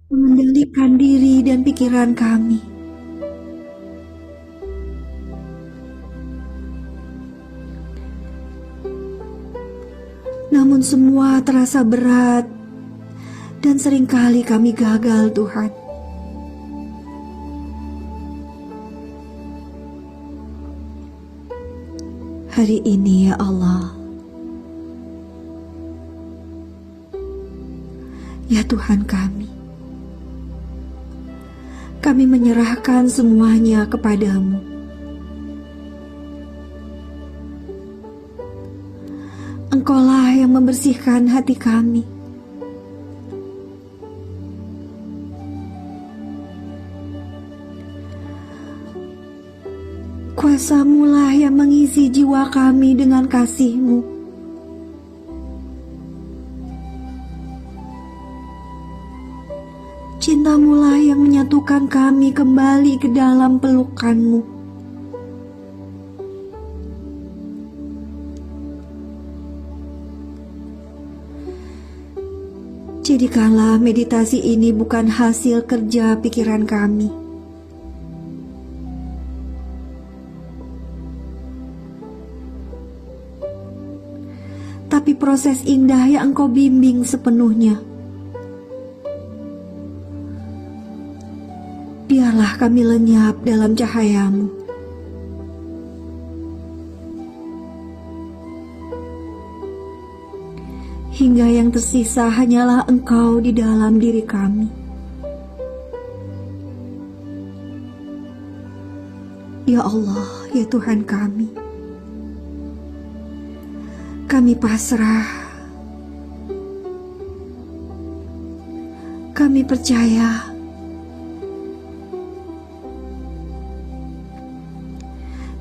mengendalikan diri dan pikiran kami. Namun semua terasa berat dan seringkali kami gagal, Tuhan. Hari ini, ya Allah, ya Tuhan kami menyerahkan semuanya kepadamu. Engkaulah yang membersihkan hati kami. Kuasa-Mulah yang mengisi jiwa kami dengan kasih-Mu. Cinta-Mulah yang menyatukan kami kembali ke dalam pelukan-Mu. Jadikanlah meditasi ini bukan hasil kerja pikiran kami, tapi proses indah yang Engkau bimbing sepenuhnya. Biarlah kami lenyap dalam cahaya-Mu. Hingga yang tersisa hanyalah Engkau di dalam diri kami. Ya Allah, ya Tuhan kami pasrah, kami percaya,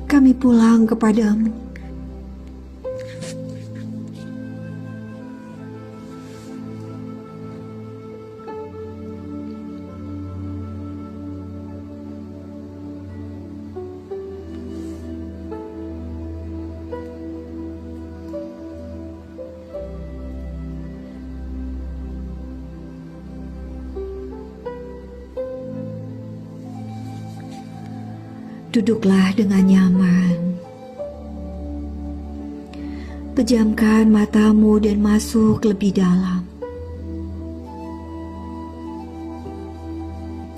kami pulang kepadamu. Duduklah dengan nyaman. Pejamkan matamu dan masuk lebih dalam.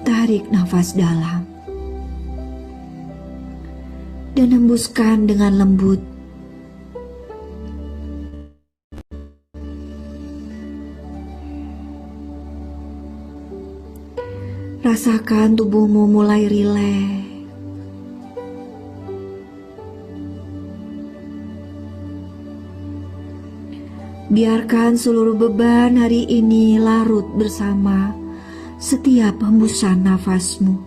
Tarik nafas dalam. Dan hembuskan dengan lembut. Rasakan tubuhmu mulai rileks. Biarkan seluruh beban hari ini larut bersama setiap hembusan nafasmu.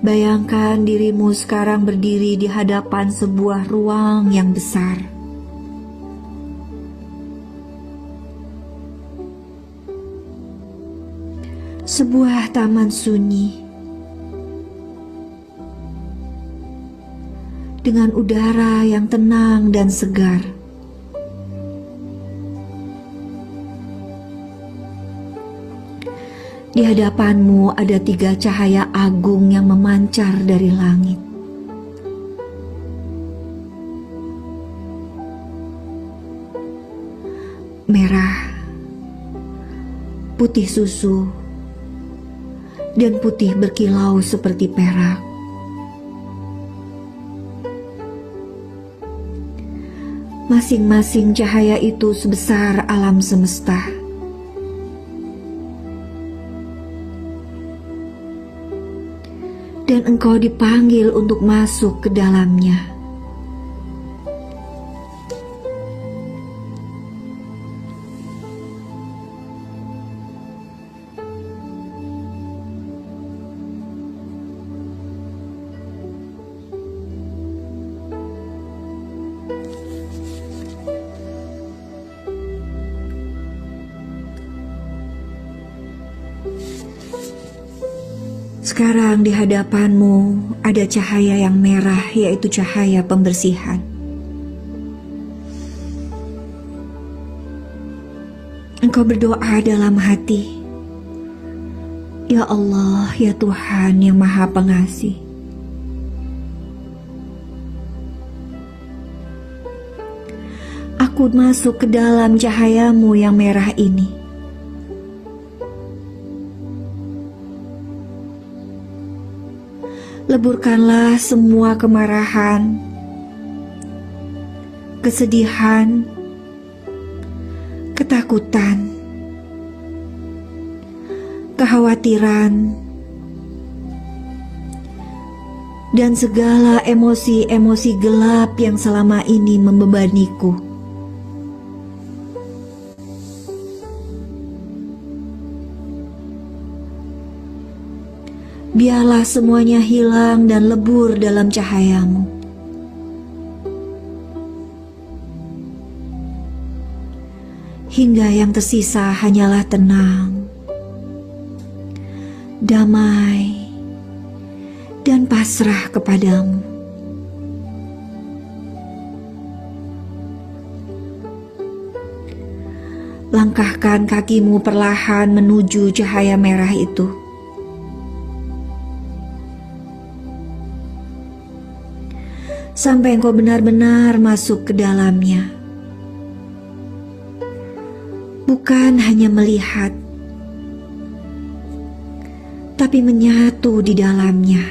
Bayangkan dirimu sekarang berdiri di hadapan sebuah ruang yang besar. Sebuah taman sunyi. Dengan udara yang tenang dan segar. Di hadapanmu ada 3 cahaya agung yang memancar dari langit. Merah, putih susu, dan putih berkilau seperti perak. Masing-masing cahaya itu sebesar alam semesta. Dan engkau dipanggil untuk masuk ke dalamnya. Sekarang di hadapanmu ada cahaya yang merah, yaitu cahaya pembersihan. engkau berdoa dalam hati, "Ya Allah, ya Tuhan yang Maha Pengasih, aku masuk ke dalam cahayamu yang merah ini. Leburkanlah semua kemarahan, kesedihan, ketakutan, kekhawatiran, dan segala emosi-emosi gelap yang selama ini membebaniku. Biarlah semuanya hilang dan lebur dalam cahayamu. Hingga yang tersisa hanyalah tenang, damai, dan pasrah kepadamu. Langkahkan kakimu perlahan menuju cahaya merah itu. Sampai engkau benar-benar masuk ke dalamnya. Bukan hanya melihat, tapi menyatu di dalamnya.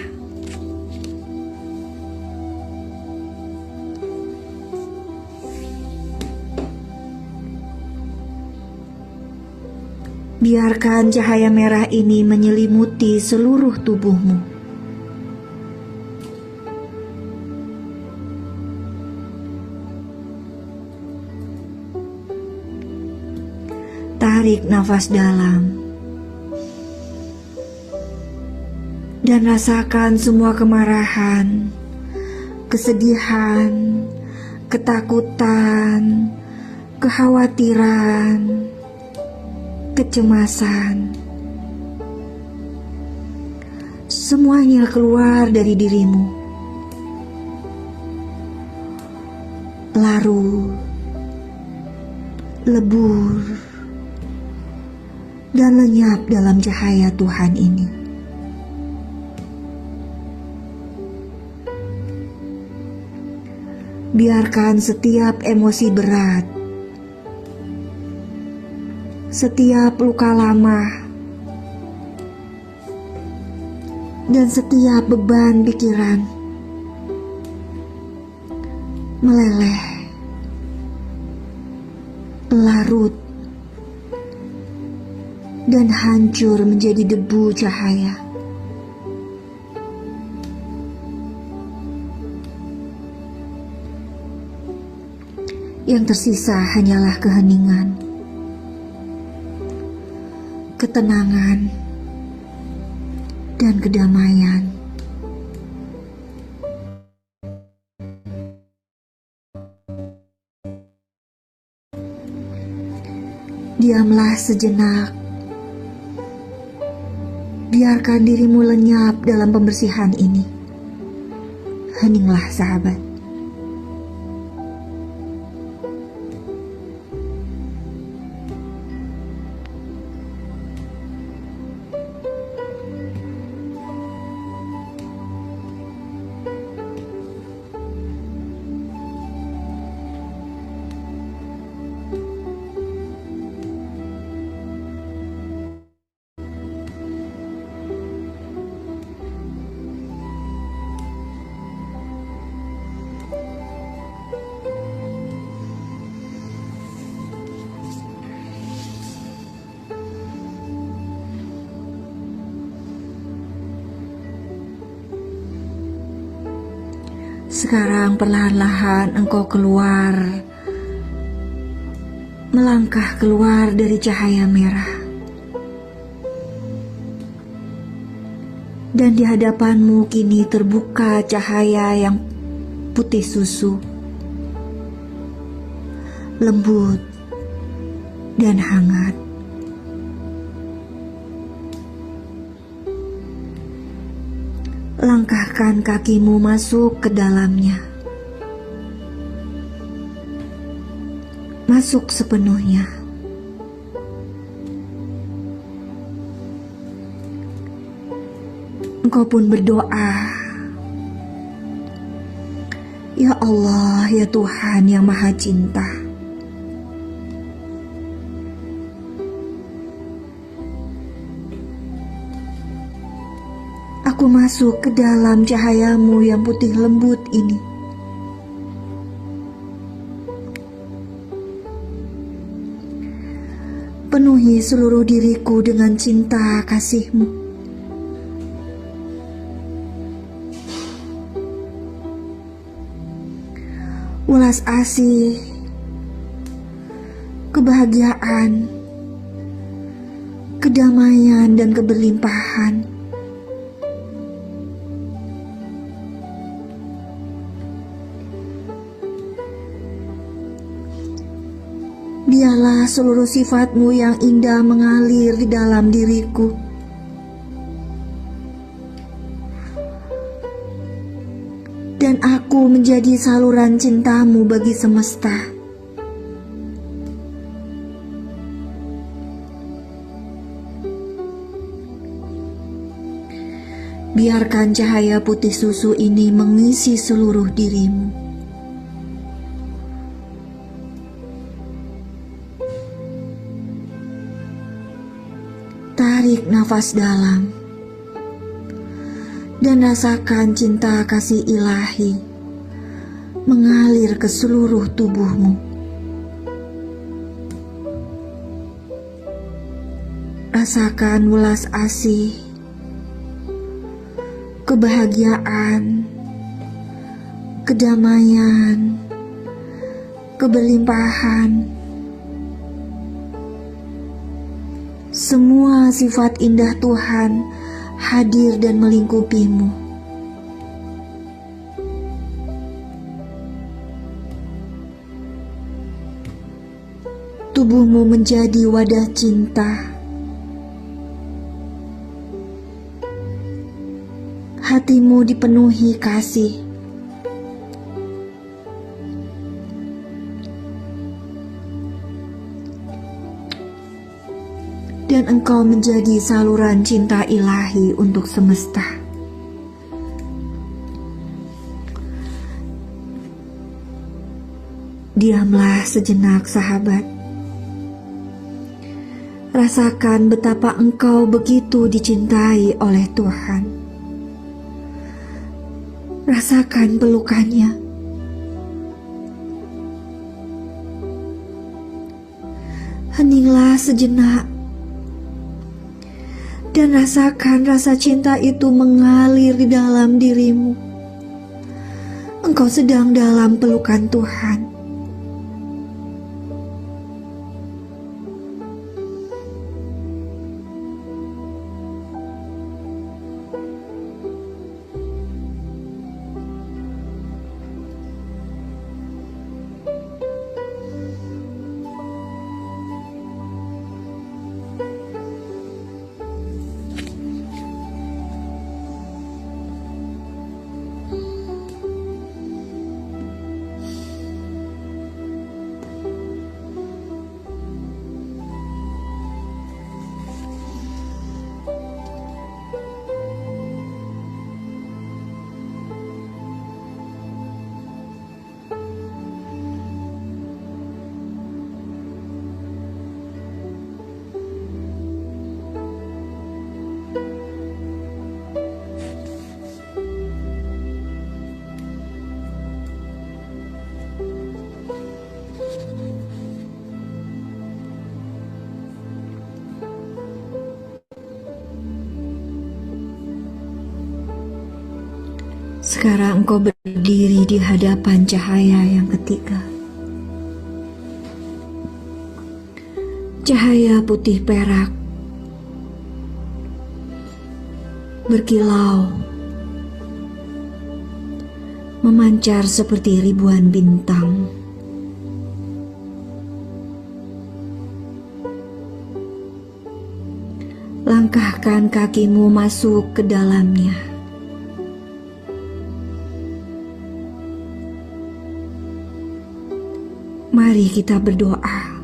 Biarkan cahaya merah ini menyelimuti seluruh tubuhmu. Tarik nafas dalam dan rasakan semua kemarahan, kesedihan, ketakutan, kekhawatiran, kecemasan. Semuanya keluar dari dirimu. Larut, lebur, dan lenyap dalam cahaya Tuhan ini. Biarkan setiap emosi berat, setiap luka lama, dan setiap beban pikiran meleleh, larut, dan hancur menjadi debu cahaya. Yang tersisa hanyalah keheningan, ketenangan, dan kedamaian. Diamlah sejenak. Biarkan dirimu lenyap dalam pembersihan ini. Heninglah, sahabat. Sekarang perlahan-lahan engkau keluar, melangkah keluar dari cahaya merah. Dan di hadapanmu kini terbuka cahaya yang putih susu, lembut dan hangat. Langkahkan kakimu masuk ke dalamnya. Masuk sepenuhnya. Engkau pun berdoa, Ya Allah, ya Tuhan yang Maha Cinta. Aku masuk ke dalam cahayamu yang putih lembut ini. Penuhi seluruh diriku dengan cinta kasih-Mu. Welas asih, kebahagiaan, kedamaian dan keberlimpahan. Biarlah seluruh sifat-Mu yang indah mengalir di dalam diriku. Dan aku menjadi saluran cinta-Mu bagi semesta. Biarkan cahaya putih susu ini mengisi seluruh diri-Mu. Tarik nafas dalam dan rasakan cinta kasih ilahi mengalir ke seluruh tubuh-Mu. Rasakan welas asih, kebahagiaan, kedamaian, keberlimpahan. Semua sifat indah Tuhan hadir dan melingkupi-Mu. Tubuh-Mu menjadi wadah cinta. Hati-Mu dipenuhi kasih. Dan Engkau menjadi saluran cinta ilahi untuk semesta. Diamlah sejenak, sahabat. Rasakan betapa engkau begitu dicintai oleh Tuhan. Rasakan pelukannya. Heninglah sejenak dan rasakan rasa cinta itu mengalir di dalam dirimu. Engkau sedang dalam pelukan Tuhan. Sekarang engkau berdiri di hadapan cahaya yang ketiga. Cahaya putih perak, berkilau, memancar seperti ribuan bintang. Langkahkan kakimu masuk ke dalamnya. Mari kita berdoa.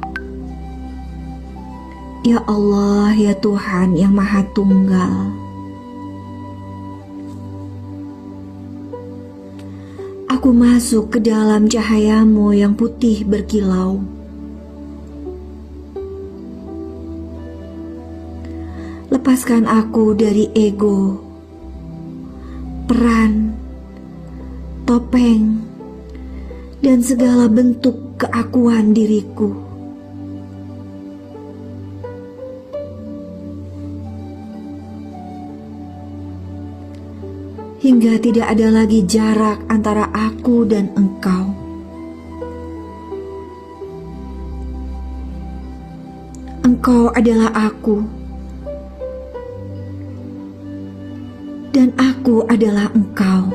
Ya Allah, ya Tuhan yang Maha Tunggal. Aku masuk ke dalam cahayamu yang putih berkilau. Lepaskan aku dari ego, peran, topeng, dan segala bentuk keakuan diriku. Hingga tidak ada lagi jarak antara aku dan engkau. Engkau adalah aku, dan aku adalah engkau.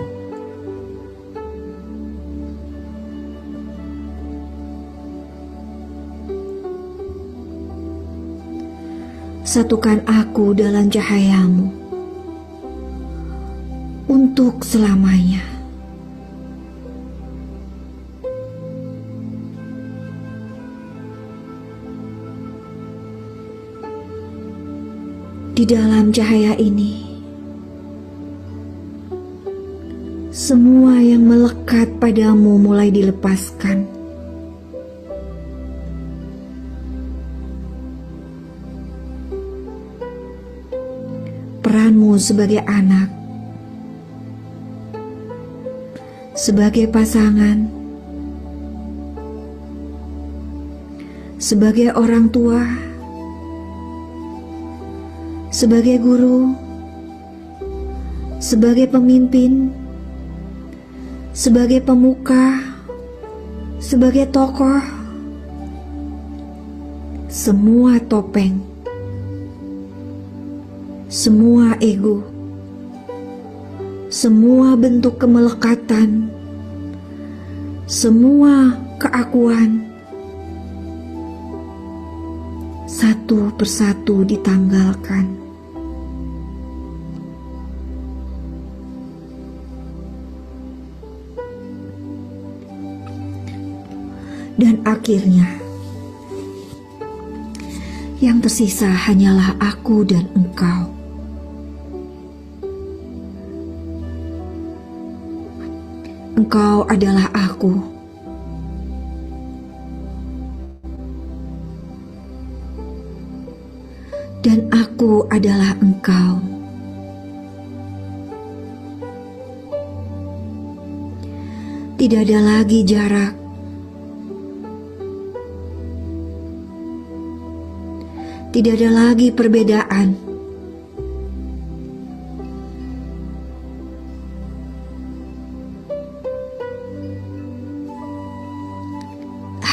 Satukan aku dalam cahayamu untuk selamanya. Di dalam cahaya ini, semua yang melekat padamu mulai dilepaskan. Peranmu sebagai anak, sebagai pasangan, sebagai orang tua, sebagai guru, sebagai pemimpin, sebagai pemuka, sebagai tokoh, semua topeng, semua ego, semua bentuk kemelekatan, semua keakuan, satu persatu ditanggalkan. Dan akhirnya, yang tersisa hanyalah aku dan engkau. Engkau adalah aku. Dan aku adalah engkau. Tidak ada lagi jarak. Tidak ada lagi perbedaan.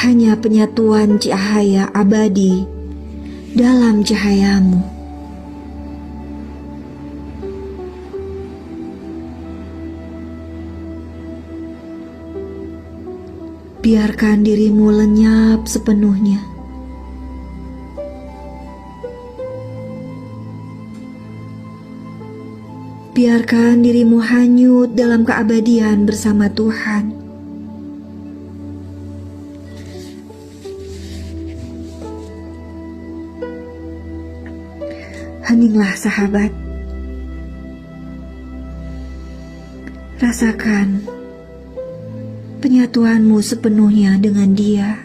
Hanya penyatuan cahaya abadi dalam cahayamu. Biarkan dirimu lenyap sepenuhnya. Biarkan dirimu hanyut dalam keabadian bersama Tuhan. Heninglah sahabat. Rasakan penyatuanmu sepenuhnya dengan Dia.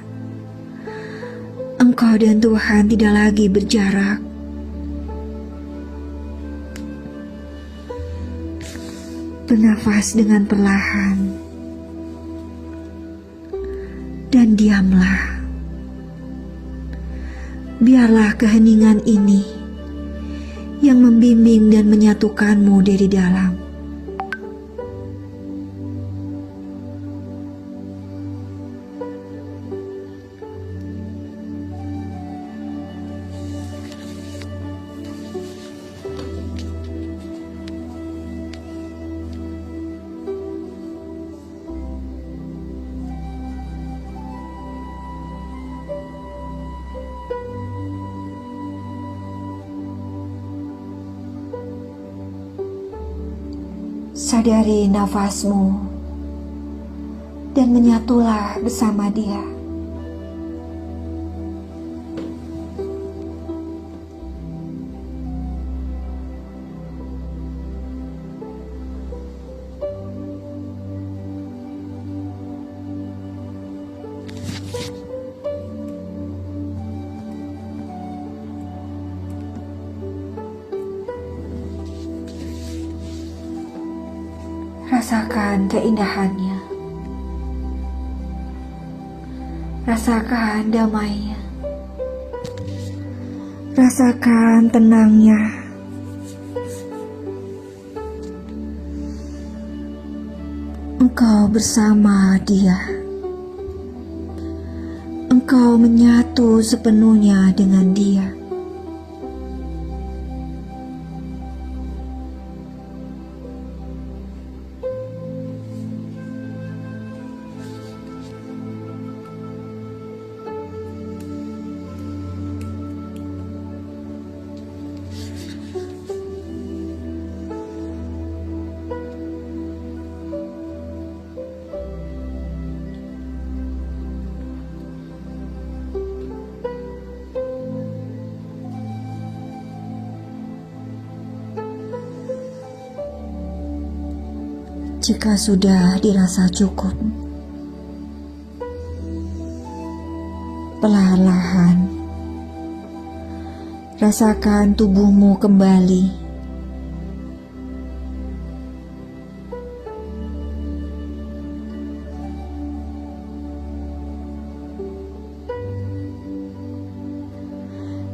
Engkau dan Tuhan tidak lagi berjarak. Bernafas dengan perlahan dan diamlah. Biarlah keheningan ini yang membimbing dan menyatukanmu dari dalam. Sadari nafasmu dan menyatulah bersama Dia. Rasakan keindahannya. Rasakan damainya. Rasakan tenangnya. Engkau bersama Dia. Engkau menyatu sepenuhnya dengan Dia. Jika sudah dirasa cukup, perlahan-lahan rasakan tubuhmu kembali.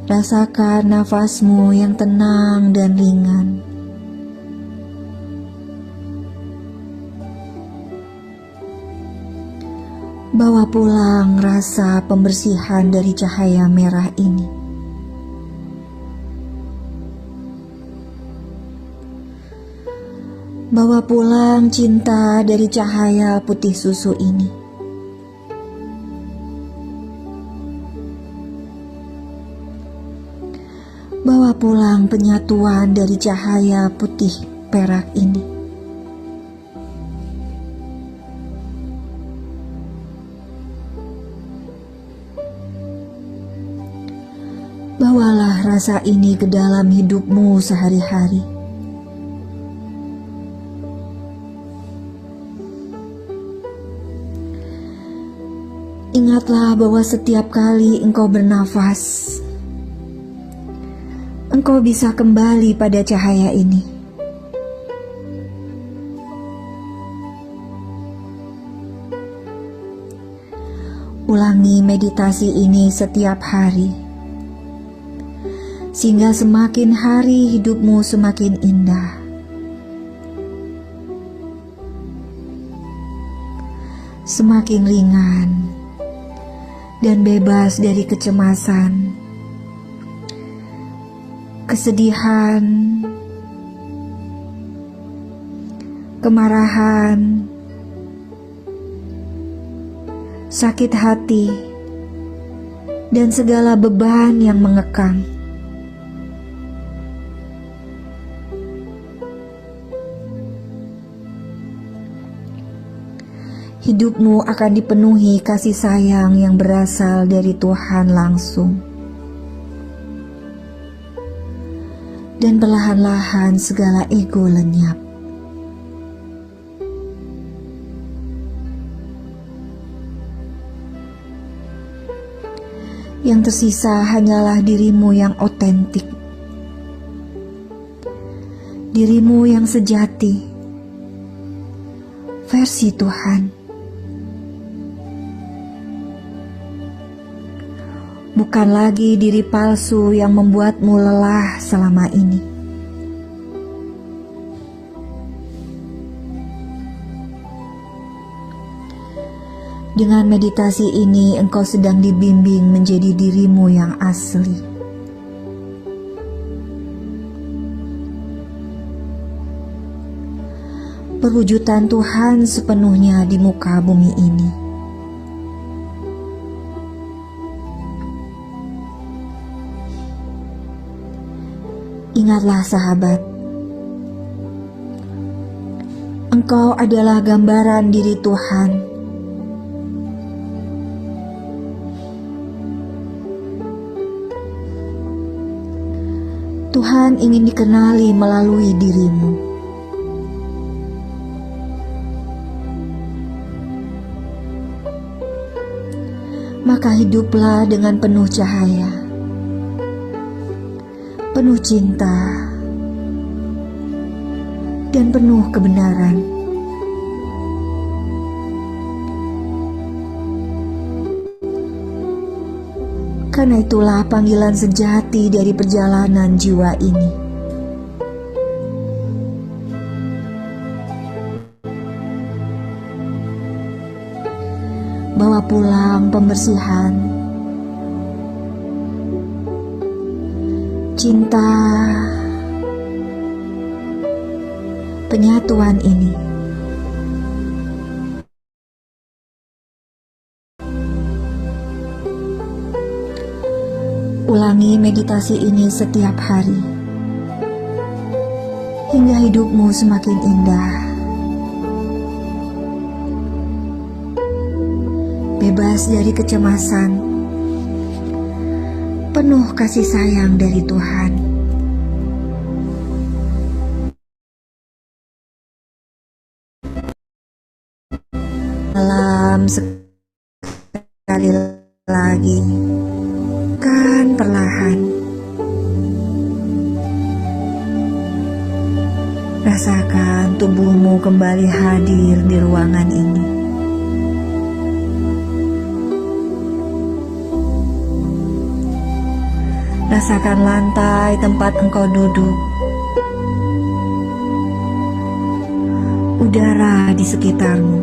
Rasakan nafasmu yang tenang dan ringan. Bawa pulang rasa pembersihan dari cahaya merah ini. Bawa pulang cinta dari cahaya putih susu ini. Bawa pulang penyatuan dari cahaya putih perak ini. Bawalah rasa ini ke dalam hidupmu sehari-hari. Ingatlah bahwa setiap kali engkau bernafas, engkau bisa kembali pada cahaya ini. Ulangi meditasi ini setiap hari, sehingga semakin hari hidupmu semakin indah. Semakin ringan dan bebas dari kecemasan, kesedihan, kemarahan, sakit hati, dan segala beban yang mengekang. Hidupmu akan dipenuhi kasih sayang yang berasal dari Tuhan langsung. Dan perlahan-lahan segala ego lenyap. Yang tersisa hanyalah dirimu yang otentik. Dirimu yang sejati. Versi Tuhan. Bukan lagi diri palsu yang membuatmu lelah selama ini. Dengan meditasi ini, engkau sedang dibimbing menjadi dirimu yang asli. Perwujudan Tuhan sepenuhnya di muka bumi ini. Ingatlah sahabat, engkau adalah gambaran diri Tuhan. Tuhan ingin dikenali melalui dirimu. Maka hiduplah dengan penuh cahaya, penuh cinta, dan penuh kebenaran. Karena itulah panggilan sejati dari perjalanan jiwa ini. Bawa pulang pembersihan, cinta, penyatuan ini. Ulangi meditasi ini setiap hari, hingga hidupmu semakin indah. Bebas dari kecemasan, penuh kasih sayang dari Tuhan. Malam sekali lagi, kan perlahan. Rasakan tubuhmu kembali hadir di ruangan ini. Rasakan lantai tempat engkau duduk, udara di sekitarmu.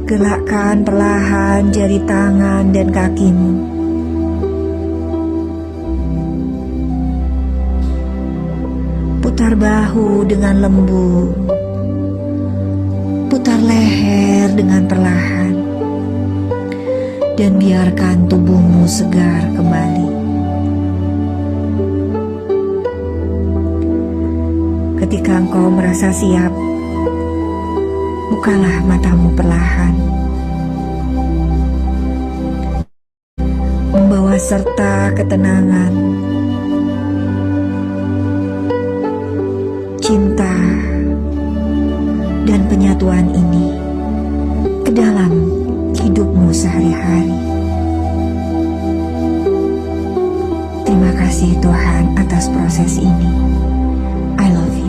Gerakkan perlahan jari tangan dan kakimu. Putar bahu dengan lembut. Putar leher dengan perlahan. Dan biarkan tubuhmu segar kembali. Ketika engkau merasa siap, bukalah matamu perlahan. Membawa serta ketenangan, cinta, dan penyatuan ini ke dalam hidupmu sehari-hari. Terima kasih Tuhan atas proses ini. I love you.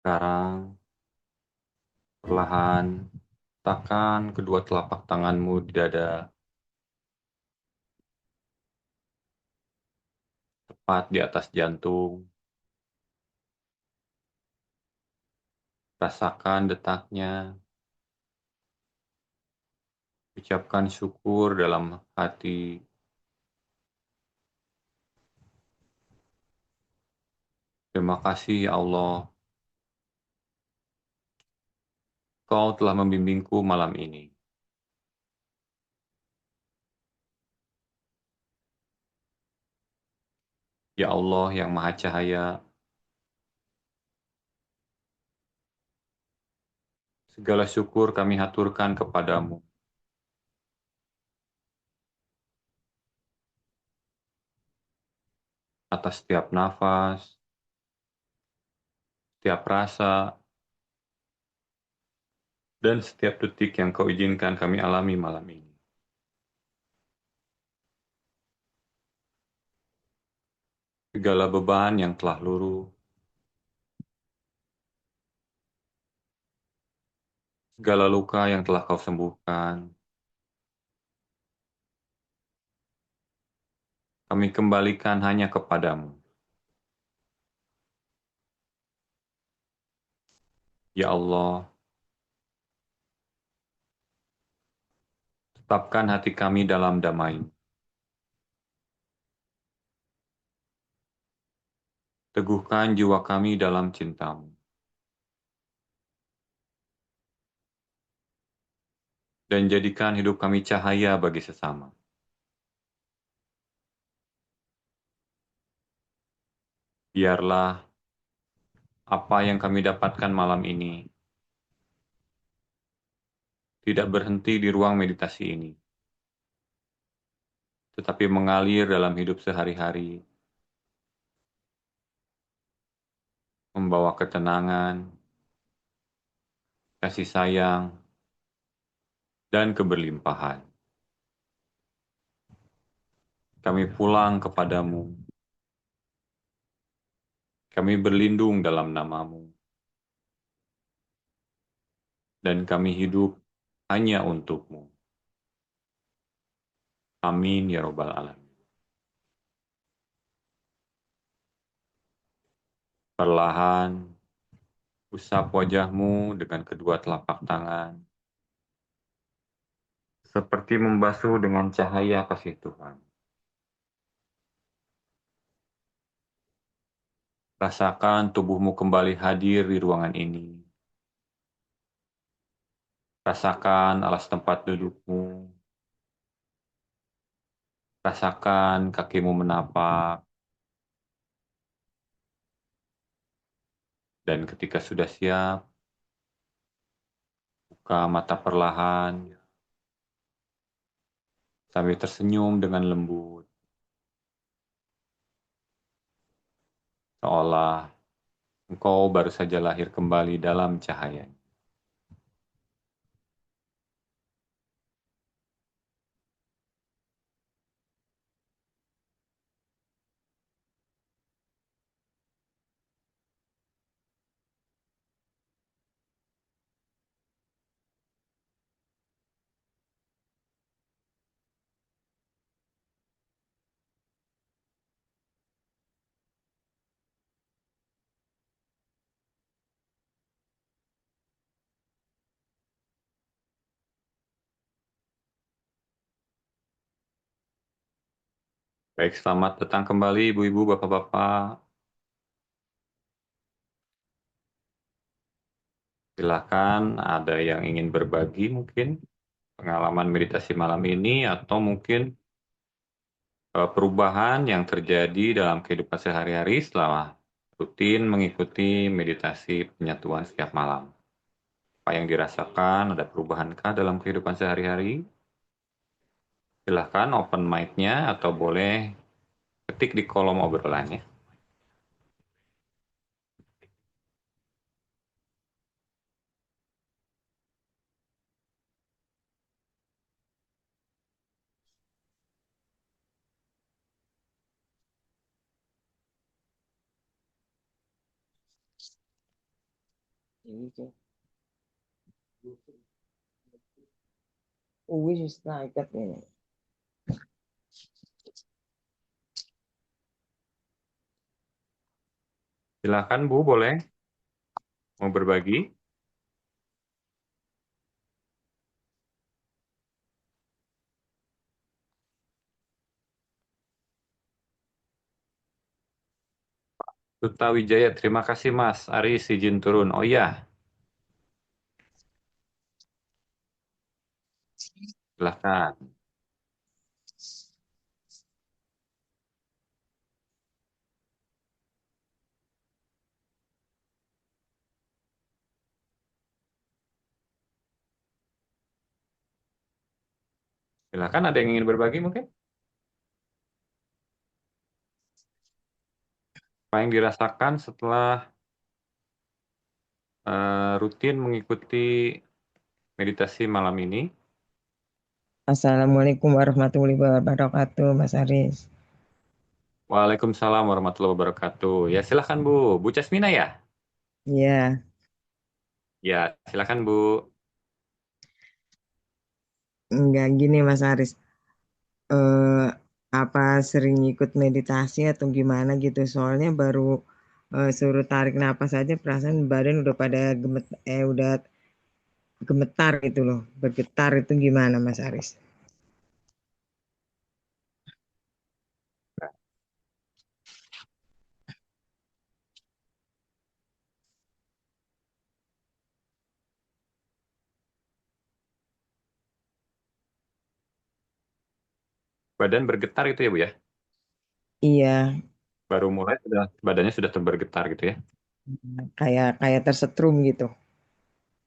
Sekarang, perlahan, letakkan kedua telapak tanganmu di dada, tepat di atas jantung. Rasakan detaknya, ucapkan syukur dalam hati. Terima kasih ya Allah, Kau telah membimbingku malam ini. Ya Allah yang Maha Cahaya, segala syukur kami haturkan kepadamu atas setiap nafas, setiap rasa, dan setiap detik yang Kau izinkan kami alami malam ini. Segala beban yang telah luruh, segala luka yang telah Kau sembuhkan, kami kembalikan hanya kepadamu. Ya Allah, tetapkan hati kami dalam damai. Teguhkan jiwa kami dalam cintamu. Dan jadikan hidup kami cahaya bagi sesama. Biarlah apa yang kami dapatkan malam ini tidak berhenti di ruang meditasi ini, tetapi mengalir dalam hidup sehari-hari, membawa ketenangan, kasih sayang, dan keberlimpahan. Kami pulang kepadamu, kami berlindung dalam namamu, dan kami hidup hanya untukmu. Amin ya robbal alamin. Perlahan, usap wajahmu dengan kedua telapak tangan, seperti membasuh dengan cahaya kasih Tuhan. Rasakan tubuhmu kembali hadir di ruangan ini. Rasakan alas tempat dudukmu. Rasakan kakimu menapak. Dan ketika sudah siap, buka mata perlahan, sambil tersenyum dengan lembut. Seolah engkau baru saja lahir kembali dalam cahaya. Baik, selamat datang kembali ibu-ibu, bapak-bapak. Silakan ada yang ingin berbagi mungkin pengalaman meditasi malam ini atau mungkin perubahan yang terjadi dalam kehidupan sehari-hari setelah rutin mengikuti meditasi penyatuan setiap malam. Apa yang dirasakan, ada perubahankah dalam kehidupan sehari-hari? Silahkan open mic-nya atau boleh ketik di kolom obrolannya. Wis ikat ini. Silakan Bu, boleh mau berbagi? Duta Wijaya, terima kasih Mas. Aris izin turun. Oh iya, silakan. Silakan, ada yang ingin berbagi mungkin? Apa yang dirasakan setelah rutin mengikuti meditasi malam ini? Assalamualaikum warahmatullahi wabarakatuh, Mas Aris. Waalaikumsalam warahmatullahi wabarakatuh. Ya, silakan Bu. Bu Casmina ya? Ya, Ya, silakan Bu. enggak gini Mas Aris. Eh, apa sering ikut meditasi atau gimana gitu? Soalnya baru suruh tarik napas aja perasaan badan udah pada udah gemetar gitu loh. Bergetar itu gimana Mas Aris? Badan bergetar itu ya Bu ya? Iya, Baru mulai sudah badannya sudah bergetar gitu ya? kayak kayak tersetrum gitu.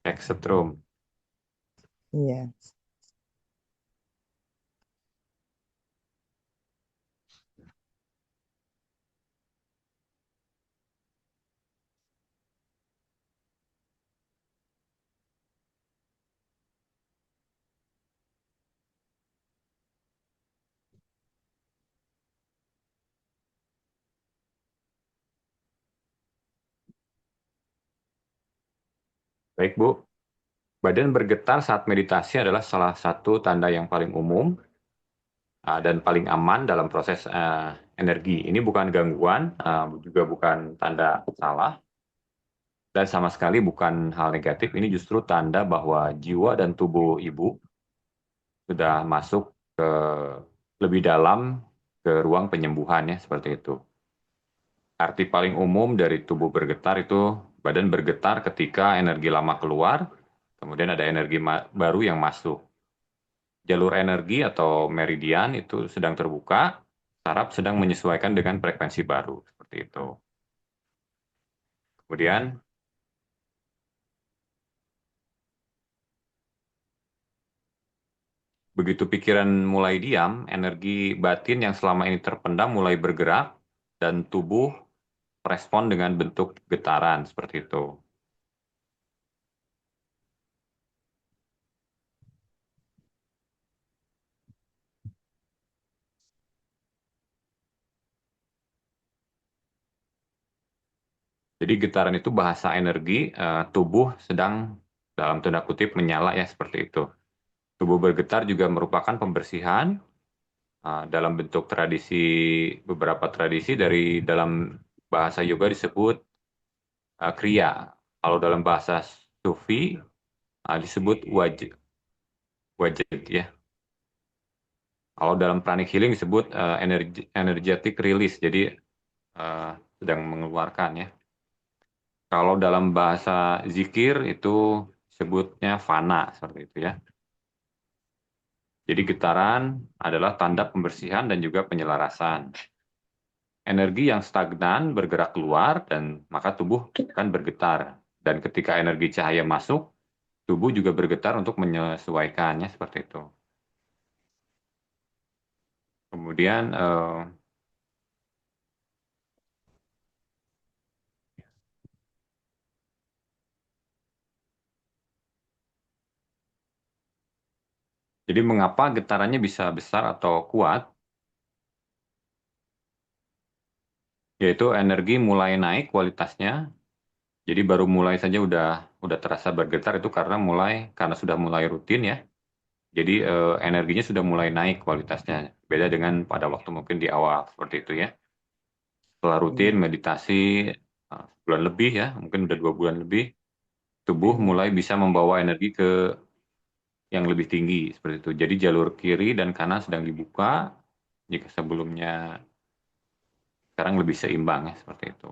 Eksetrum. Iya. Baik Bu. Badan bergetar saat meditasi adalah salah satu tanda yang paling umum dan paling aman dalam proses energi. Ini bukan gangguan, juga bukan tanda salah, dan sama sekali bukan hal negatif. Ini justru tanda bahwa jiwa dan tubuh ibu sudah masuk ke lebih dalam ke ruang penyembuhan ya, seperti itu. Arti paling umum dari tubuh bergetar itu badan bergetar ketika energi lama keluar, kemudian ada energi baru yang masuk. Jalur energi atau meridian itu sedang terbuka, saraf sedang menyesuaikan dengan frekuensi baru, seperti itu. Kemudian begitu pikiran mulai diam, energi batin yang selama ini terpendam mulai bergerak dan tubuh respon dengan bentuk getaran seperti itu. Jadi getaran itu bahasa energi, tubuh sedang dalam tanda kutip menyala ya, seperti itu. Tubuh bergetar juga merupakan pembersihan dalam bentuk tradisi, beberapa tradisi dari dalam bahasa yoga disebut kriya. Kalau dalam bahasa sufi disebut wajid, wajid ya. Kalau dalam pranic healing disebut energetic release, jadi uh, sedang mengeluarkan ya. Kalau dalam bahasa zikir itu sebutnya fana, seperti itu ya. Jadi getaran adalah tanda pembersihan dan juga penyelarasan. Energi yang stagnan bergerak keluar dan maka tubuh kan bergetar. Dan ketika energi cahaya masuk, tubuh juga bergetar untuk menyesuaikannya seperti itu. Kemudian jadi mengapa getarannya bisa besar atau kuat? Yaitu energi mulai naik kualitasnya Jadi baru mulai saja udah terasa bergetar itu karena sudah mulai rutin ya. Jadi energinya sudah mulai naik kualitasnya. Beda dengan pada waktu mungkin di awal seperti itu ya. Setelah rutin Iya, meditasi bulan lebih ya, mungkin udah 2 bulan lebih, tubuh iya, mulai bisa membawa energi ke yang lebih tinggi seperti itu. Jadi jalur kiri dan kanan sedang dibuka jika sebelumnya sekarang lebih seimbang ya seperti itu.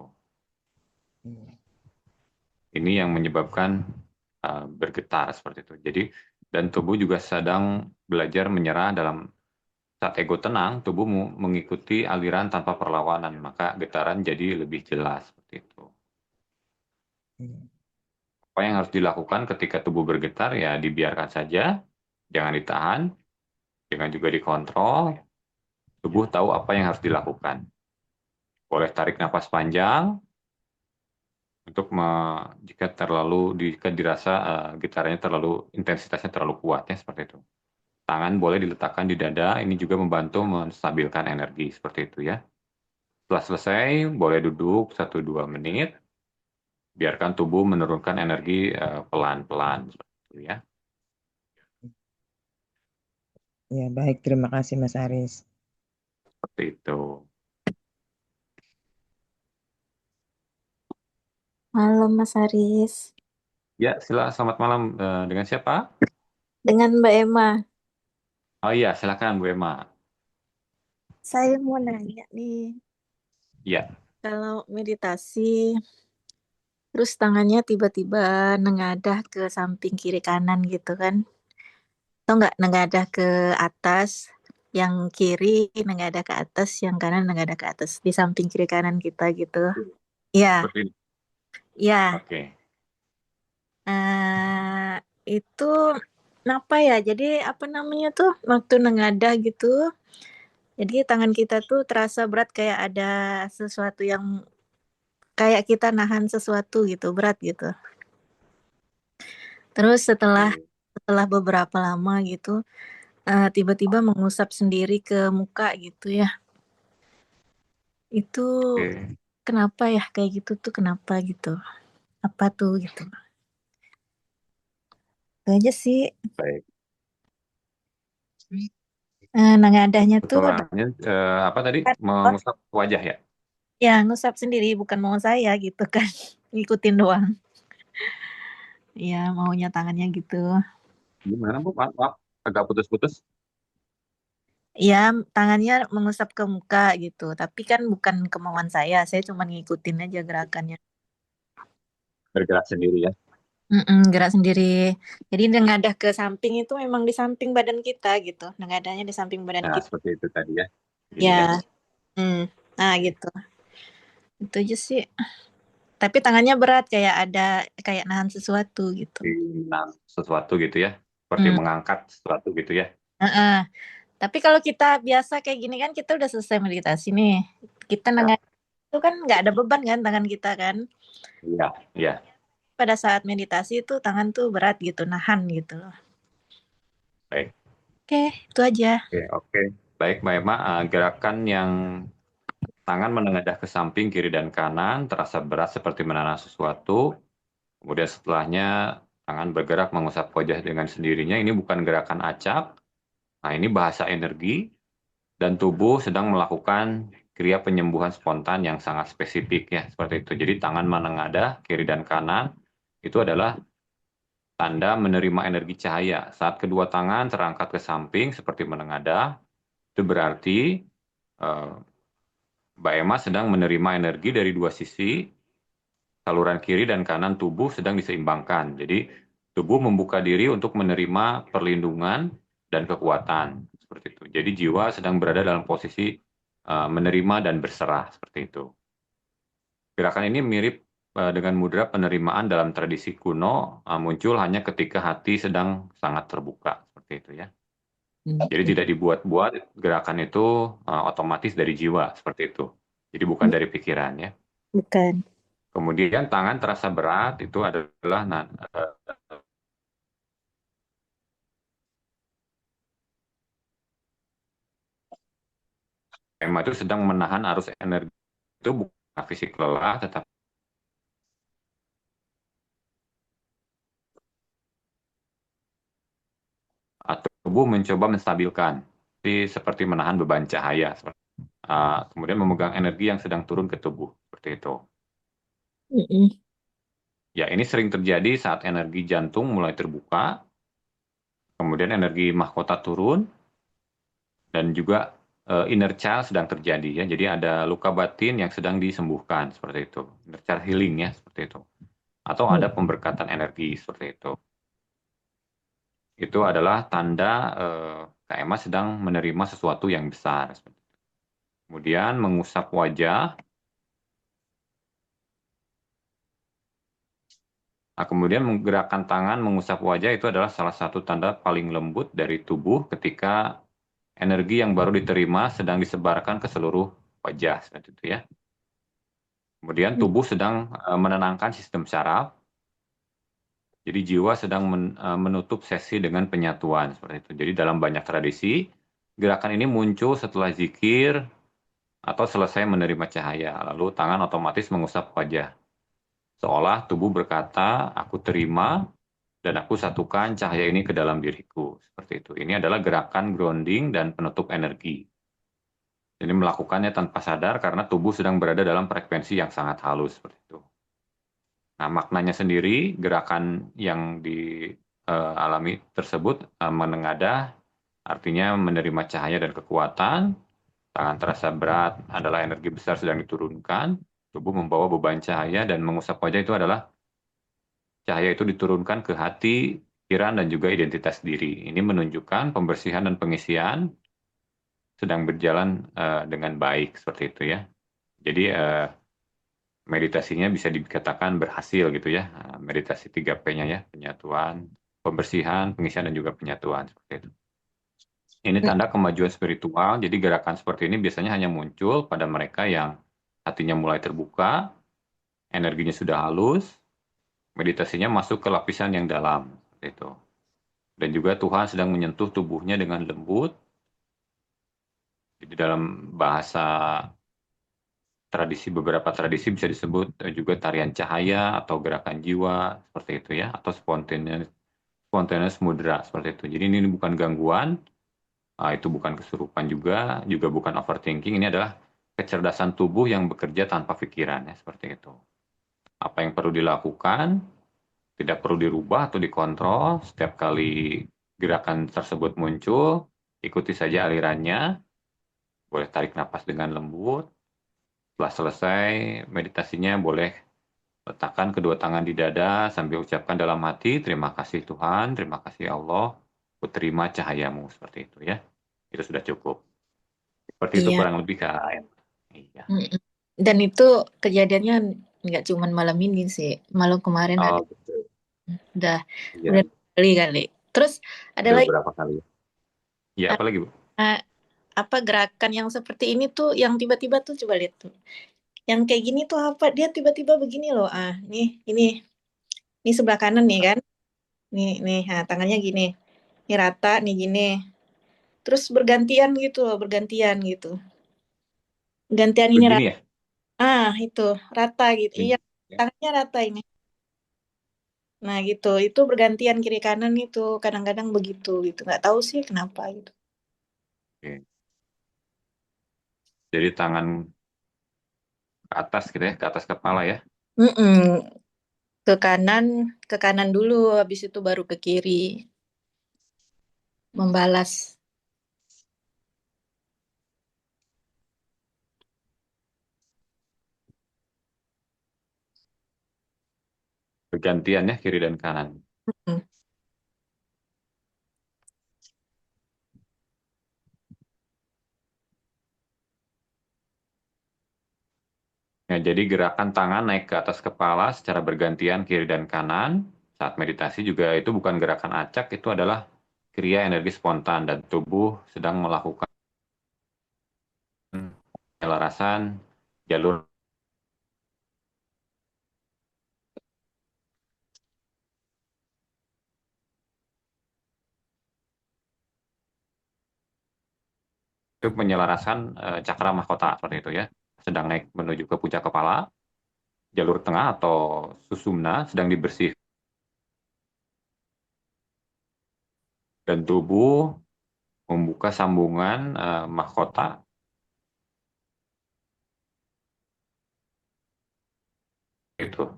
iya. Ini yang menyebabkan bergetar seperti itu. Jadi dan tubuh juga sedang belajar menyerah dalam saat ego tenang, tubuh mengikuti aliran tanpa perlawanan, maka getaran jadi lebih jelas seperti itu. Iya. Apa yang harus dilakukan ketika tubuh bergetar ya dibiarkan saja, jangan ditahan, jangan juga dikontrol. Tubuh tahu apa yang harus dilakukan. Boleh tarik nafas panjang untuk jika dirasa getarannya terlalu intensitasnya terlalu kuat ya seperti itu. Tangan boleh diletakkan di dada, ini juga membantu menstabilkan energi seperti itu ya. Setelah selesai, boleh duduk 1-2 menit, biarkan tubuh menurunkan energi pelan-pelan seperti itu ya. Ya, baik. Terima kasih Mas Aris. Seperti itu. Halo Mas Haris, Ya, selamat malam. Dengan siapa? dengan Mbak Emma. Oh iya, silakan Bu Emma. Saya mau nanya nih, Ya, kalau meditasi, terus tangannya tiba-tiba nengadah ke samping kiri kanan gitu kan? Atau nggak nengadah ke atas, yang kiri nengadah ke atas, yang kanan nengadah ke atas, di samping kiri kanan kita gitu. Ya, seperti ini. ya. Oke. Itu kenapa ya? Jadi apa namanya tuh, waktu nengadah gitu, jadi tangan kita tuh terasa berat kayak ada sesuatu yang kayak kita nahan sesuatu gitu, berat gitu. Terus setelah Oke. setelah beberapa lama gitu, tiba-tiba mengusap sendiri ke muka gitu ya. Itu Oke. kenapa ya kayak gitu tuh kenapa gitu? Apa tuh gitu? Itu aja sih. Baik. Nengadahnya tuh Setelahnya apa tadi? dekat, Mengusap wajah ya? ya ngusap sendiri bukan mau saya gitu kan. Ngikutin doang. Ya maunya tangannya gitu. Gimana Bu? Maaf, maaf. Agak putus-putus. Ya, tangannya mengusap ke muka gitu. Tapi kan bukan kemauan saya. Saya cuma ngikutin aja gerakannya. Bergerak sendiri ya. Gerak sendiri. Jadi nengadah ke samping itu memang di samping badan kita gitu. Nengadahnya di samping badan Nah, kita. seperti itu tadi ya. Ini ya. Ya, nah gitu. Itu aja sih. Tapi tangannya berat kayak ada kayak nahan sesuatu gitu. Nah, sesuatu gitu ya. Seperti Hmm. mengangkat sesuatu gitu ya. Heeh. Tapi kalau kita biasa kayak gini kan kita udah selesai meditasi nih. Kita Ya. nengadah itu kan nggak ada beban kan tangan kita kan. Iya, iya. Pada saat meditasi itu tangan tuh berat gitu, nahan gitu loh. Baik. Oke, itu aja. Oke, oke. Baik, Mbak Emma, gerakan yang tangan menengadah ke samping kiri dan kanan terasa berat seperti menahan sesuatu. Kemudian setelahnya tangan bergerak mengusap wajah dengan sendirinya. Ini bukan gerakan acak. Nah, ini bahasa energi dan tubuh sedang melakukan kriya penyembuhan spontan yang sangat spesifik ya, seperti itu. Jadi tangan menengadah kiri dan kanan itu adalah tanda menerima energi cahaya. Saat kedua tangan terangkat ke samping seperti menengadah, itu berarti eh, Mbak Emma sedang menerima energi dari dua sisi, saluran kiri dan kanan tubuh sedang diseimbangkan. Jadi tubuh membuka diri untuk menerima perlindungan dan kekuatan seperti itu. Jadi jiwa sedang berada dalam posisi menerima dan berserah seperti itu. Gerakan ini mirip dengan mudra penerimaan dalam tradisi kuno, muncul hanya ketika hati sedang sangat terbuka seperti itu ya. Jadi tidak dibuat-buat, gerakan itu otomatis dari jiwa seperti itu. Jadi bukan dari pikiran ya. Bukan. Kemudian tangan terasa berat itu adalah Emma itu sedang menahan arus energi itu bukan fisik lelah, tetapi tubuh mencoba menstabilkan, seperti menahan beban cahaya, kemudian memegang energi yang sedang turun ke tubuh, seperti itu. Mm-mm. Ya, ini sering terjadi saat energi jantung mulai terbuka, kemudian energi mahkota turun, dan juga inner child sedang terjadi ya. Jadi ada luka batin yang sedang disembuhkan, seperti itu. Inner child healing ya, seperti itu. Atau ada pemberkatan energi, seperti itu. Itu adalah tanda Kak Emma sedang menerima sesuatu yang besar. Kemudian mengusap wajah. Nah, kemudian menggerakkan tangan mengusap wajah itu adalah salah satu tanda paling lembut dari tubuh ketika energi yang baru diterima sedang disebarkan ke seluruh wajah, seperti itu ya. Kemudian tubuh sedang menenangkan sistem saraf. Jadi jiwa sedang menutup sesi dengan penyatuan, seperti itu. Jadi dalam banyak tradisi, gerakan ini muncul setelah zikir atau selesai menerima cahaya. Lalu tangan otomatis mengusap wajah. Seolah tubuh berkata, aku terima dan aku satukan cahaya ini ke dalam diriku. Seperti itu. Ini adalah gerakan grounding dan penutup energi. Jadi melakukannya tanpa sadar karena tubuh sedang berada dalam frekuensi yang sangat halus. Seperti itu. Nah, maknanya sendiri, gerakan yang dialami tersebut menengadah, artinya menerima cahaya dan kekuatan, tangan terasa berat adalah energi besar sedang diturunkan, tubuh membawa beban cahaya dan mengusap wajah itu adalah cahaya itu diturunkan ke hati, pikiran, dan juga identitas diri. Ini menunjukkan pembersihan dan pengisian sedang berjalan dengan baik, seperti itu ya. Jadi meditasinya bisa dikatakan berhasil gitu ya. Meditasi 3P-nya ya, penyatuan, pembersihan, pengisian, dan juga penyatuan, seperti itu. Ini tanda kemajuan spiritual, jadi gerakan seperti ini biasanya hanya muncul pada mereka yang hatinya mulai terbuka, energinya sudah halus, meditasinya masuk ke lapisan yang dalam, seperti itu. Dan juga Tuhan sedang menyentuh tubuhnya dengan lembut. Jadi dalam bahasa beberapa tradisi bisa disebut juga tarian cahaya atau gerakan jiwa, seperti itu ya, atau spontaneous mudra, seperti itu. Jadi ini bukan gangguan, itu bukan kesurupan juga bukan overthinking. Ini adalah kecerdasan tubuh yang bekerja tanpa pikiran ya, seperti itu. Apa yang perlu dilakukan tidak perlu dirubah atau dikontrol. Setiap kali gerakan tersebut muncul, ikuti saja alirannya. Boleh tarik napas dengan lembut. Setelah selesai meditasinya, boleh letakkan kedua tangan di dada sambil ucapkan dalam hati, terima kasih Tuhan, terima kasih Allah, ku terima cahayamu, seperti itu ya. Itu sudah cukup. Seperti itu Iya. kurang lebih Kak. Iya. Mm-mm. Dan itu kejadiannya nggak cuma malam ini sih, malam kemarin ada, Oh, betul. udah Iya, udah kali. Terus ada udah lagi beberapa kali. Iya, apa lagi Bu? uh, apa gerakan yang seperti ini tuh, yang tiba-tiba tuh coba lihat tuh, yang kayak gini tuh apa? Dia tiba-tiba begini loh, ini sebelah kanan nih kan, nih, nah, tangannya gini, ini rata nih gini, terus bergantian gitu loh, bergantian gitu, gantian ini Begini rata, ya? itu rata gitu, iya, Begini. Ya. tangannya rata ini. Nah gitu, itu bergantian kiri kanan itu kadang-kadang begitu gitu. Nggak tahu sih kenapa gitu. Oke. Jadi tangan ke atas gitu ya, ke atas kepala ya. Mm-mm. Ke kanan dulu, habis itu baru ke kiri membalas. Bergantian ya, kiri dan kanan. Mm. Ya, jadi gerakan tangan naik ke atas kepala secara bergantian kiri dan kanan saat meditasi juga itu bukan gerakan acak, itu adalah kriya energi spontan dan tubuh sedang melakukan penyelarasan jalur itu penyelarasan cakra mahkota, seperti itu ya. Sedang naik menuju ke puncak kepala, jalur tengah atau susumna sedang dibersihkan dan tubuh membuka sambungan mahkota itu.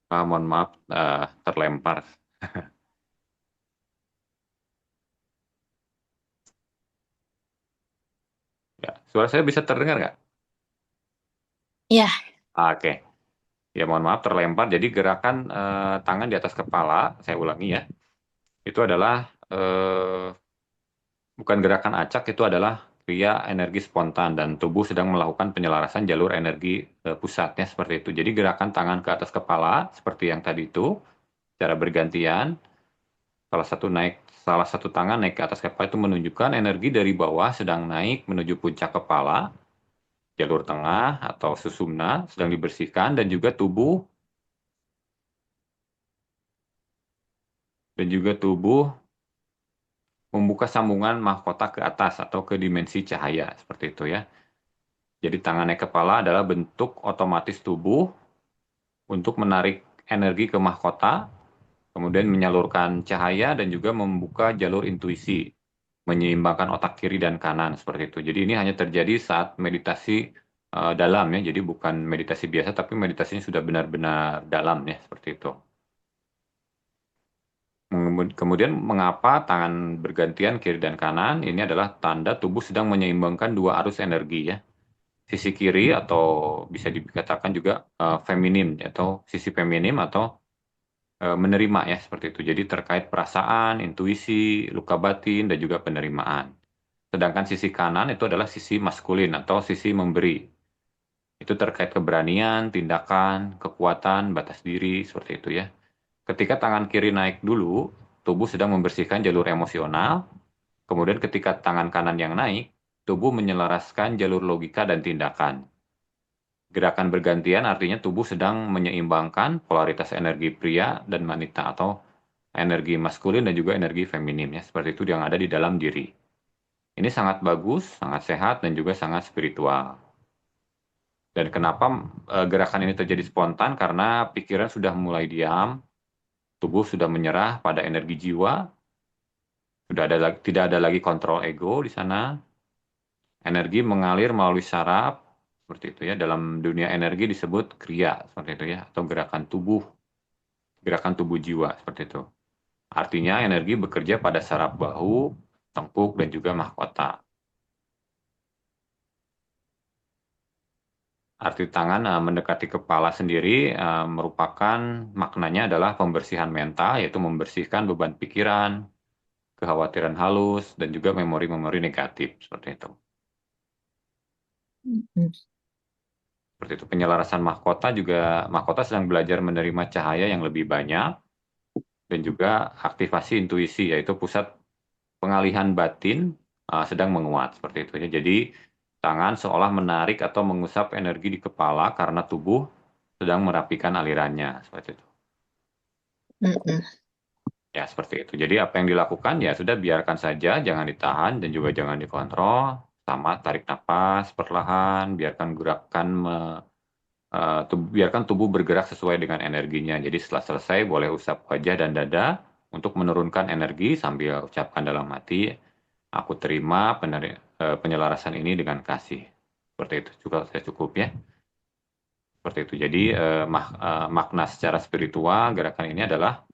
Mohon maaf, terlempar. Ya, suara saya bisa terdengar nggak? Ya, Oke. Ya, mohon maaf terlempar. Jadi gerakan tangan di atas kepala, saya ulangi ya, itu adalah bukan gerakan acak, itu adalah kria energi spontan dan tubuh sedang melakukan penyelarasan jalur energi pusatnya seperti itu. Jadi gerakan tangan ke atas kepala seperti yang tadi itu, secara bergantian, salah satu tangan naik ke atas kepala itu menunjukkan energi dari bawah sedang naik menuju puncak kepala, jalur tengah atau susumna sedang dibersihkan dan juga tubuh membuka sambungan mahkota ke atas atau ke dimensi cahaya seperti itu ya. Jadi tangan naik kepala adalah bentuk otomatis tubuh untuk menarik energi ke mahkota, kemudian menyalurkan cahaya dan juga membuka jalur intuisi, menyeimbangkan otak kiri dan kanan seperti itu. Jadi ini hanya terjadi saat meditasi dalam ya. Jadi bukan meditasi biasa tapi meditasinya sudah benar-benar dalam ya seperti itu. Kemudian mengapa tangan bergantian kiri dan kanan? Ini adalah tanda tubuh sedang menyeimbangkan dua arus energi ya. Sisi kiri atau bisa dikatakan juga feminim atau sisi feminim atau menerima ya seperti itu. Jadi terkait perasaan, intuisi, luka batin dan juga penerimaan. Sedangkan sisi kanan itu adalah sisi maskulin atau sisi memberi. Itu terkait keberanian, tindakan, kekuatan, batas diri seperti itu ya. Ketika tangan kiri naik dulu, tubuh sedang membersihkan jalur emosional. Kemudian ketika tangan kanan yang naik, tubuh menyelaraskan jalur logika dan tindakan. Gerakan bergantian artinya tubuh sedang menyeimbangkan polaritas energi pria dan wanita atau energi maskulin dan juga energi feminim ya. Seperti itu yang ada di dalam diri. Ini sangat bagus, sangat sehat dan juga sangat spiritual. Dan kenapa gerakan ini terjadi spontan? Karena pikiran sudah mulai diam, tubuh sudah menyerah pada energi jiwa, tidak ada lagi kontrol ego di sana. Energi mengalir melalui saraf, seperti itu ya. Dalam dunia energi disebut kriya, seperti itu ya, atau gerakan tubuh jiwa, seperti itu. Artinya energi bekerja pada saraf bahu, tengkuk, dan juga mahkota. Arti tangan mendekati kepala sendiri merupakan maknanya adalah pembersihan mental, yaitu membersihkan beban pikiran, kekhawatiran halus, dan juga memori-memori negatif, seperti itu. Seperti itu, penyelarasan mahkota juga, mahkota sedang belajar menerima cahaya yang lebih banyak, dan juga aktivasi intuisi, yaitu pusat pengalihan batin sedang menguat, seperti itu. Jadi, tangan seolah menarik atau mengusap energi di kepala karena tubuh sedang merapikan alirannya, seperti itu. Ya, seperti itu. Jadi apa yang dilakukan ya sudah biarkan saja, jangan ditahan dan juga jangan dikontrol. Sama tarik nafas perlahan, biarkan tubuh bergerak sesuai dengan energinya. Jadi setelah selesai boleh usap wajah dan dada untuk menurunkan energi sambil ucapkan dalam hati, aku terima penyelarasan ini dengan kasih. Seperti itu juga saya cukup ya. Seperti itu. Jadi makna secara spiritual gerakan ini adalah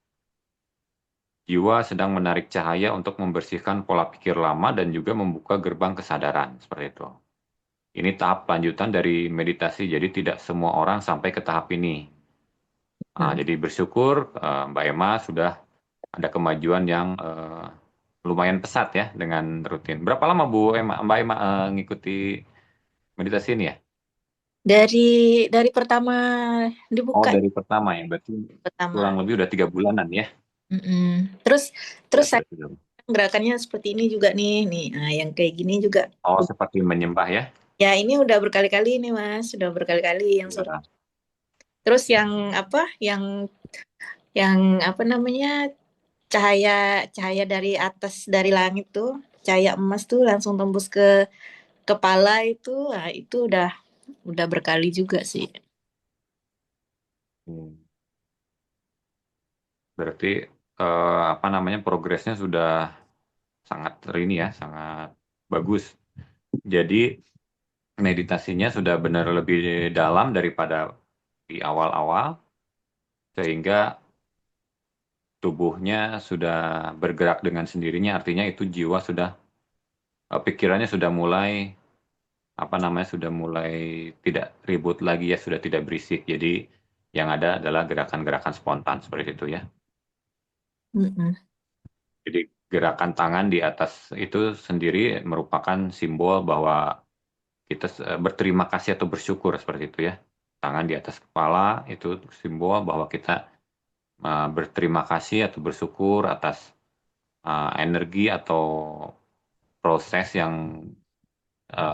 jiwa sedang menarik cahaya untuk membersihkan pola pikir lama dan juga membuka gerbang kesadaran. Seperti itu. Ini tahap lanjutan dari meditasi, jadi tidak semua orang sampai ke tahap ini. Jadi bersyukur Mbak Emma sudah ada kemajuan yang lumayan pesat ya dengan rutin. Berapa lama Mbak Emma ngikuti meditasi ini ya? Dari pertama dibuka. Dari pertama ya, berarti kurang lebih udah 3 bulanan ya. Terus saya gerakannya seperti ini juga nih. Nah, yang kayak gini juga. Seperti menyembah ya? Ya, ini udah berkali-kali nih Mas, sudah berkali-kali yang sudah Terus yang apa? Yang apa namanya? Cahaya cahaya dari atas dari langit tuh, cahaya emas tuh langsung tembus ke kepala itu, nah, itu udah berkali juga sih. Hmm. Berarti apa namanya progresnya sudah sangat ini ya, sangat bagus. Jadi meditasinya sudah benar lebih dalam daripada di awal-awal, sehingga tubuhnya sudah bergerak dengan sendirinya. Artinya itu jiwa sudah pikirannya sudah mulai apa namanya sudah mulai tidak ribut lagi ya, sudah tidak berisik. Jadi yang ada adalah gerakan-gerakan spontan seperti itu ya. Mm-mm. Jadi gerakan tangan di atas itu sendiri merupakan simbol bahwa kita berterima kasih atau bersyukur seperti itu ya. Tangan di atas kepala itu simbol bahwa kita berterima kasih atau bersyukur atas energi atau proses yang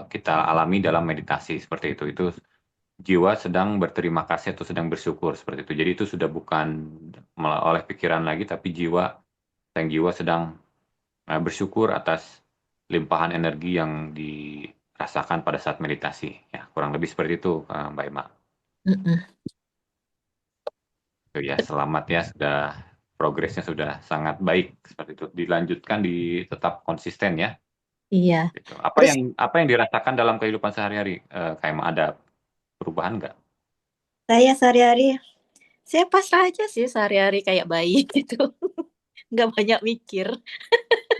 kita alami dalam meditasi seperti itu. Itu jiwa sedang berterima kasih atau sedang bersyukur seperti itu. Jadi itu sudah bukan oleh pikiran lagi, tapi jiwa sedang bersyukur atas limpahan energi yang dirasakan pada saat meditasi. Ya, kurang lebih seperti itu, Mbak Emma. Mm-mm. Itu ya, selamat ya, sudah progresnya sudah sangat baik seperti itu. Dilanjutkan tetap konsisten ya. Iya. Gitu. Terus Apa yang dirasakan dalam kehidupan sehari-hari, Kak Emma, ada perubahan nggak? saya sehari-hari, saya pasrah aja sih sehari-hari kayak bayi gitu. Nggak banyak mikir.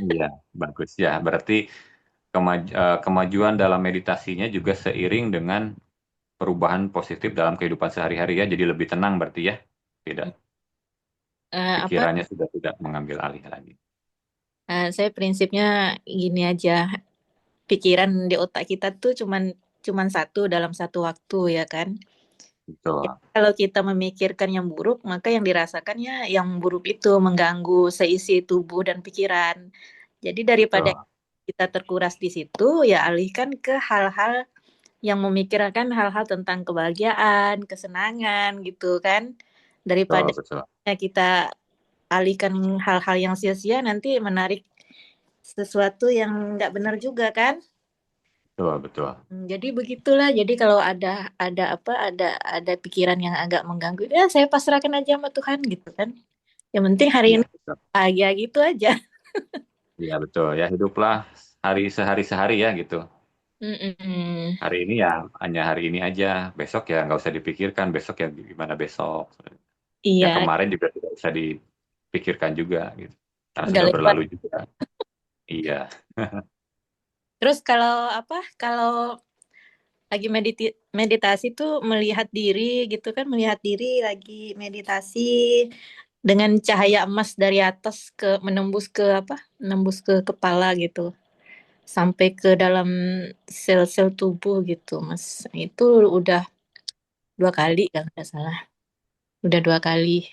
Iya, bagus ya. Berarti kemajuan dalam meditasinya juga seiring dengan perubahan positif dalam kehidupan sehari-hari ya. Jadi lebih tenang berarti ya. Tidak, Apa? pikirannya sudah tidak mengambil alih lagi. Saya prinsipnya gini aja, pikiran di otak kita tuh cuman cuman satu dalam satu waktu ya kan. Betul, Kalau kita memikirkan yang buruk, maka yang dirasakannya yang buruk itu mengganggu seisi tubuh dan pikiran. Jadi daripada betul, kita terkuras di situ, ya alihkan ke hal-hal yang memikirkan hal-hal tentang kebahagiaan, kesenangan gitu kan. Daripada betul, betul, kita alihkan hal-hal yang sia-sia, nanti menarik sesuatu yang nggak benar juga kan. betul, betul. Jadi begitulah. Jadi kalau ada pikiran yang agak mengganggu, ya saya pasrahkan aja sama Tuhan gitu kan. Yang penting hari Iya, ini betul. bahagia gitu aja. Iya, betul. Ya, hiduplah sehari-sehari ya gitu. Mm-mm. Hari ini ya hanya hari ini aja. Besok ya nggak usah dipikirkan. Besok ya gimana besok. Yang Iya, kemarin juga tidak usah dipikirkan juga gitu. Karena udah sudah lewat. berlalu juga. Iya, Terus kalau kalau lagi meditasi tuh melihat diri gitu kan, melihat diri lagi meditasi dengan cahaya emas dari atas menembus ke menembus ke kepala gitu, sampai ke dalam sel-sel tubuh gitu, Mas. Itu udah 2 kali kalau nggak salah. Udah 2 kali.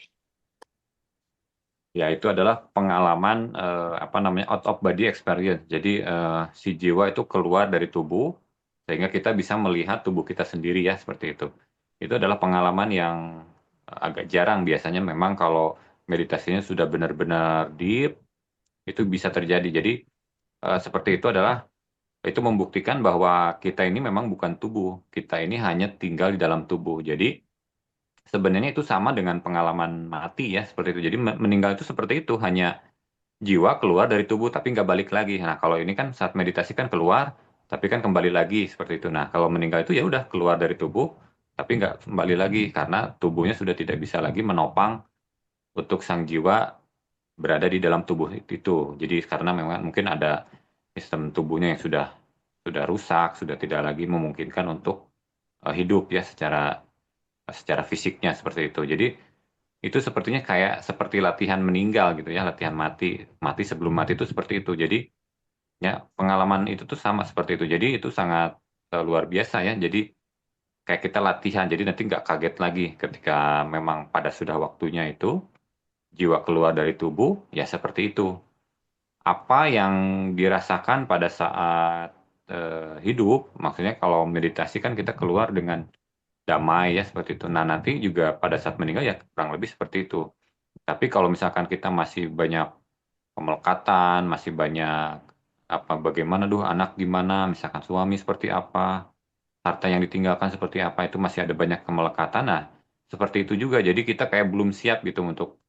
ya itu adalah pengalaman apa namanya out of body experience. Jadi si jiwa itu keluar dari tubuh sehingga kita bisa melihat tubuh kita sendiri ya seperti itu. Itu adalah pengalaman yang agak jarang biasanya. Memang kalau meditasinya sudah benar-benar deep itu bisa terjadi. Jadi seperti itu adalah itu membuktikan bahwa kita ini memang bukan tubuh. Kita ini hanya tinggal di dalam tubuh. Jadi sebenarnya itu sama dengan pengalaman mati ya seperti itu. Jadi meninggal itu seperti itu, hanya jiwa keluar dari tubuh tapi nggak balik lagi. Nah kalau ini kan saat meditasi kan keluar tapi kan kembali lagi seperti itu. Nah kalau meninggal itu ya udah keluar dari tubuh tapi nggak kembali lagi karena tubuhnya sudah tidak bisa lagi menopang untuk sang jiwa berada di dalam tubuh itu. Jadi karena memang mungkin ada sistem tubuhnya yang sudah rusak, sudah tidak lagi memungkinkan untuk hidup ya secara fisiknya seperti itu. Jadi itu sepertinya kayak seperti latihan meninggal gitu ya, latihan mati, mati sebelum mati itu seperti itu. Jadi ya pengalaman itu tuh sama seperti itu. Jadi itu sangat luar biasa ya. Jadi kayak kita latihan, jadi nanti nggak kaget lagi ketika memang pada sudah waktunya itu jiwa keluar dari tubuh, ya seperti itu. Apa yang dirasakan pada saat hidup, maksudnya kalau meditasi kan kita keluar dengan damai ya seperti itu. Nah, nanti juga pada saat meninggal ya kurang lebih seperti itu. Tapi kalau misalkan kita masih banyak pemelekatan, masih banyak apa bagaimana duh anak gimana, misalkan suami seperti apa, harta yang ditinggalkan seperti apa, itu masih ada banyak kemelekatan. Nah, seperti itu juga. Jadi kita kayak belum siap gitu untuk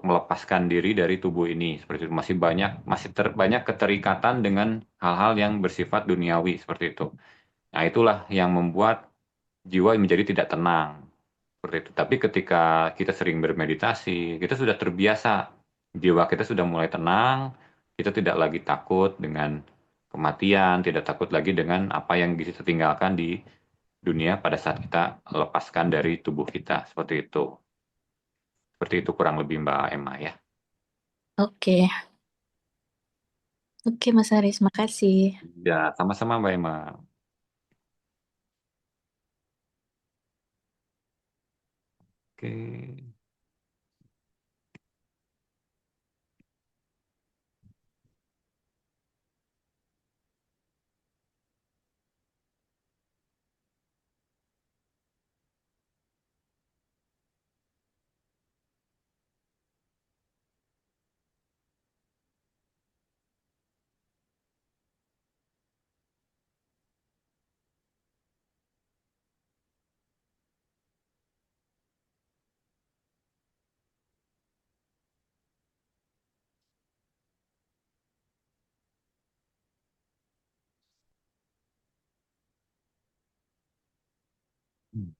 melepaskan diri dari tubuh ini. Seperti itu masih banyak keterikatan dengan hal-hal yang bersifat duniawi seperti itu. Nah, itulah yang membuat jiwa menjadi tidak tenang. Seperti itu. Tapi ketika kita sering bermeditasi, kita sudah terbiasa. Jiwa kita sudah mulai tenang, kita tidak lagi takut dengan kematian, tidak takut lagi dengan apa yang bisa tinggalkan di dunia pada saat kita lepaskan dari tubuh kita. Seperti itu. Seperti itu kurang lebih Mbak Emma ya. Oke, oke Mas Haris, makasih. Ya, sama-sama Mbak Emma. Oke. Hmm.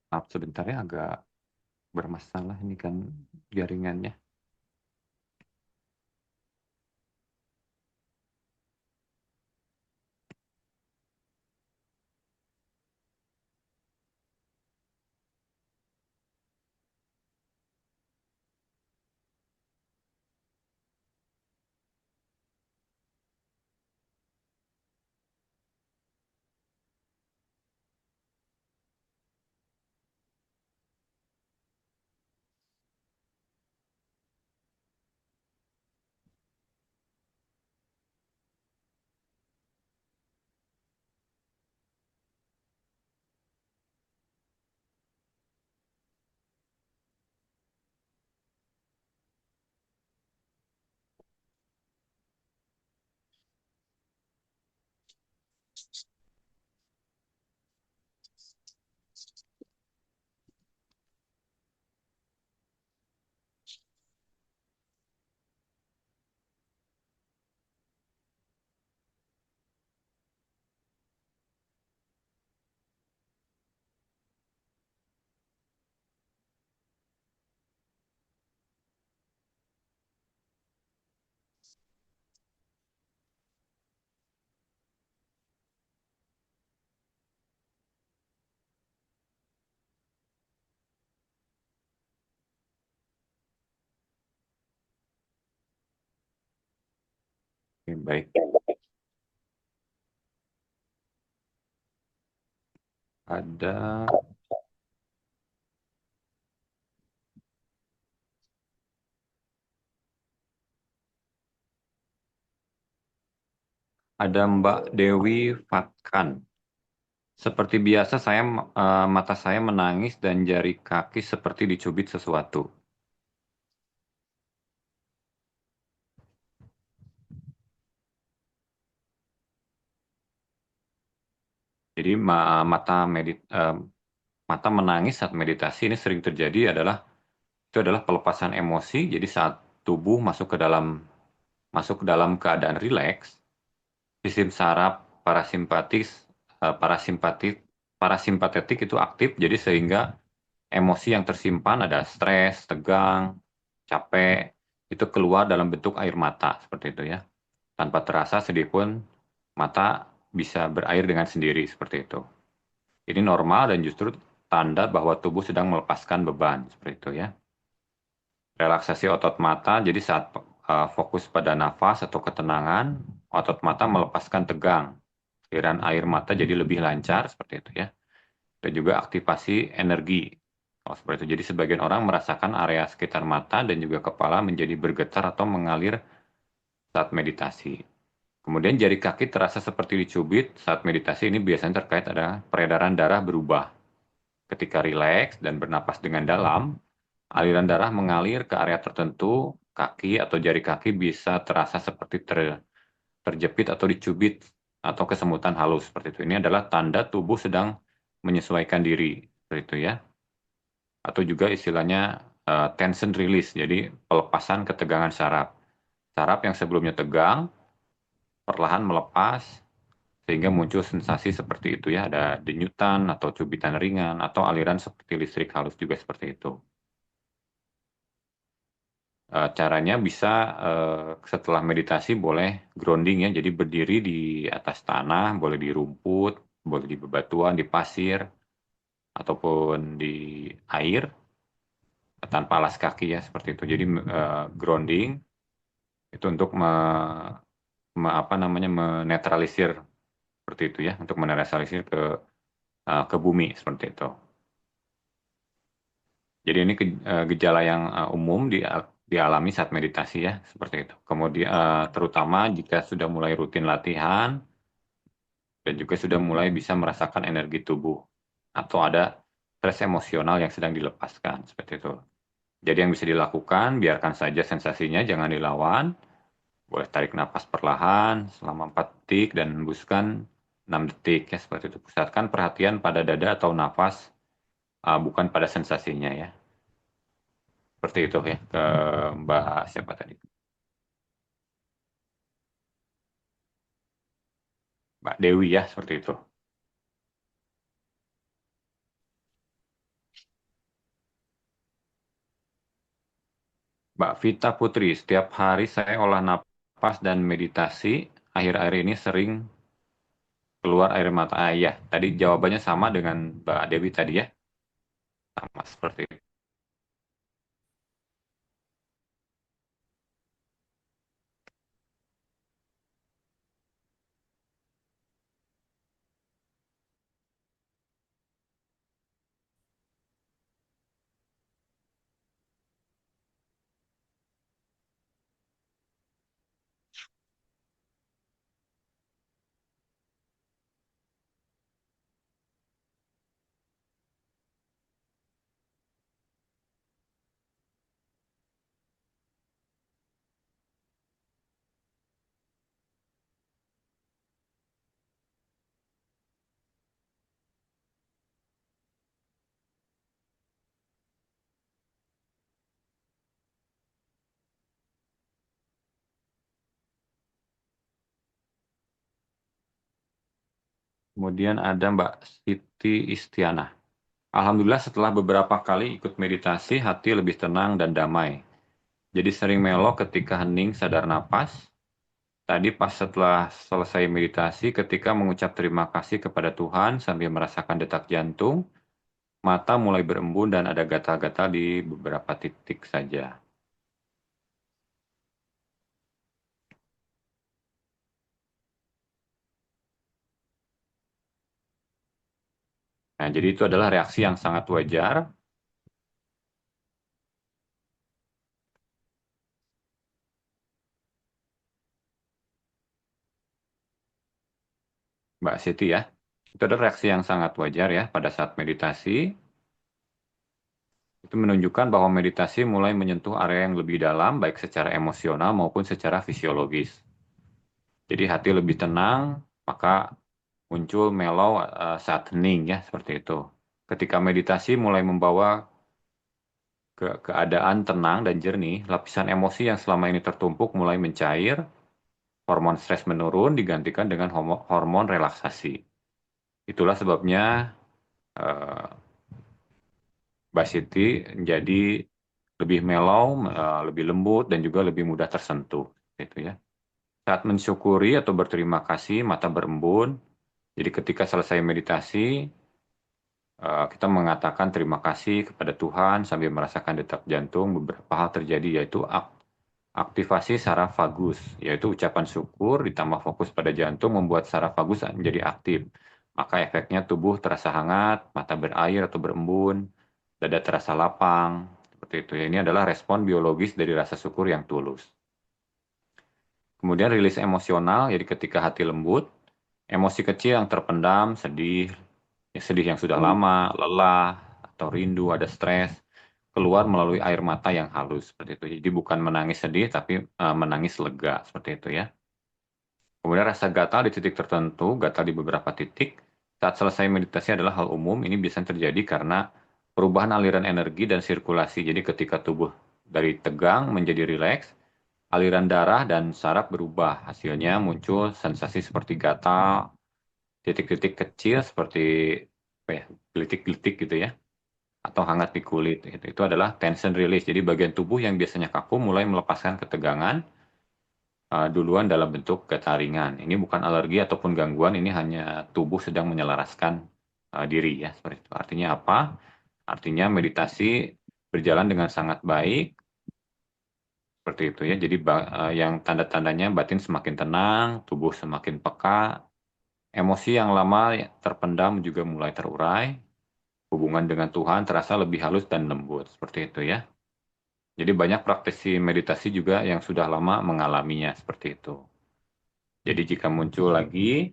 Maaf sebentar ya agak bermasalah ini kan jaringannya. baik. Ada Mbak Dewi Fatkan. Seperti biasa mata saya menangis dan jari kaki seperti dicubit sesuatu. Jadi mata menangis saat meditasi ini sering terjadi itu adalah pelepasan emosi. Jadi saat tubuh masuk ke dalam keadaan rileks, sistem saraf parasimpatetik itu aktif. Jadi sehingga emosi yang tersimpan ada stres, tegang, capek itu keluar dalam bentuk air mata seperti itu ya. Tanpa terasa sedih pun mata bisa berair dengan sendiri seperti itu. Ini normal dan justru tanda bahwa tubuh sedang melepaskan beban seperti itu ya. Relaksasi otot mata, jadi saat fokus pada nafas atau ketenangan, otot mata melepaskan tegang. Aliran air mata jadi lebih lancar seperti itu ya. Dan juga aktivasi energi. Seperti itu. Jadi sebagian orang merasakan area sekitar mata dan juga kepala menjadi bergetar atau mengalir saat meditasi. Kemudian jari kaki terasa seperti dicubit saat meditasi. Ini biasanya terkait ada peredaran darah berubah. Ketika rileks dan bernapas dengan dalam, aliran darah mengalir ke area tertentu, kaki atau jari kaki bisa terasa seperti terjepit atau dicubit atau kesemutan halus seperti itu. Ini adalah tanda tubuh sedang menyesuaikan diri seperti itu ya. Atau juga istilahnya tension release, jadi pelepasan ketegangan saraf. Saraf yang sebelumnya tegang perlahan melepas sehingga muncul sensasi seperti itu ya, ada denyutan atau cubitan ringan atau aliran seperti listrik halus juga seperti itu. Caranya bisa setelah meditasi boleh grounding ya, jadi berdiri di atas tanah, boleh di rumput, boleh di bebatuan, di pasir, ataupun di air tanpa alas kaki ya seperti itu. Jadi grounding itu untuk menetralisir seperti itu ya, untuk menetralisir ke bumi seperti itu. Jadi ini gejala yang umum dialami saat meditasi ya, seperti itu. Kemudian terutama jika sudah mulai rutin latihan dan juga sudah mulai bisa merasakan energi tubuh atau ada stres emosional yang sedang dilepaskan seperti itu. Jadi yang bisa dilakukan, biarkan saja sensasinya, jangan dilawan. Boleh tarik napas perlahan selama 4 detik dan hembuskan 6 detik ya, seperti itu. Pusatkan perhatian pada dada atau nafas, bukan pada sensasinya ya. Seperti itu ya, ke Mbak siapa tadi? Mbak Dewi ya, seperti itu. Mbak Vita Putri, setiap hari saya olah napas dan meditasi, akhir-akhir ini sering keluar air mata. Ya, tadi jawabannya sama dengan Mbak Dewi tadi ya. Sama seperti itu. Kemudian ada Mbak Siti Istiana. Alhamdulillah setelah beberapa kali ikut meditasi, hati lebih tenang dan damai. Jadi sering melo ketika hening sadar napas. Tadi pas setelah selesai meditasi, ketika mengucap terima kasih kepada Tuhan sambil merasakan detak jantung, mata mulai berembun dan ada gatal-gatal di beberapa titik saja. Nah, jadi itu adalah reaksi yang sangat wajar. Mbak Siti ya. Itu adalah reaksi yang sangat wajar ya pada saat meditasi. Itu menunjukkan bahwa meditasi mulai menyentuh area yang lebih dalam, baik secara emosional maupun secara fisiologis. Jadi hati lebih tenang, maka muncul mellow saat hening ya, seperti itu. Ketika meditasi mulai membawa ke keadaan tenang dan jernih, lapisan emosi yang selama ini tertumpuk mulai mencair, hormon stres menurun digantikan dengan hormon relaksasi. Itulah sebabnya eh, Mbak Siti menjadi lebih mellow, lebih lembut, dan juga lebih mudah tersentuh. Gitu ya. Saat mensyukuri atau berterima kasih, mata berembun. Jadi ketika selesai meditasi, kita mengatakan terima kasih kepada Tuhan sambil merasakan detak jantung. Beberapa hal terjadi, yaitu aktivasi saraf vagus, yaitu ucapan syukur ditambah fokus pada jantung membuat saraf vagus menjadi aktif. Maka efeknya tubuh terasa hangat, mata berair atau berembun, dada terasa lapang, seperti itu ya. Ini adalah respon biologis dari rasa syukur yang tulus. Kemudian rilis emosional, jadi ketika hati lembut, emosi kecil yang terpendam, sedih, ya sedih yang sudah lama, lelah, atau rindu, ada stres, keluar melalui air mata yang halus, seperti itu. Jadi bukan menangis sedih, tapi menangis lega, seperti itu ya. Kemudian rasa gatal di titik tertentu, gatal di beberapa titik, saat selesai meditasi adalah hal umum, ini bisa terjadi karena perubahan aliran energi dan sirkulasi. Jadi ketika tubuh dari tegang menjadi rileks, aliran darah dan saraf berubah. Hasilnya muncul sensasi seperti gatal, titik-titik kecil seperti apa ya, gelitik-gelitik gitu ya, atau hangat di kulit. Itu adalah tension release. Jadi bagian tubuh yang biasanya kaku mulai melepaskan ketegangan duluan dalam bentuk getar ringan. Ini bukan alergi ataupun gangguan, ini hanya tubuh sedang menyelaraskan diri ya. Seperti itu. Artinya apa? Artinya meditasi berjalan dengan sangat baik, seperti itu ya. Jadi yang tanda-tandanya batin semakin tenang, tubuh semakin peka, emosi yang lama terpendam juga mulai terurai, hubungan dengan Tuhan terasa lebih halus dan lembut, seperti itu ya. Jadi banyak praktisi meditasi juga yang sudah lama mengalaminya seperti itu. Jadi jika muncul lagi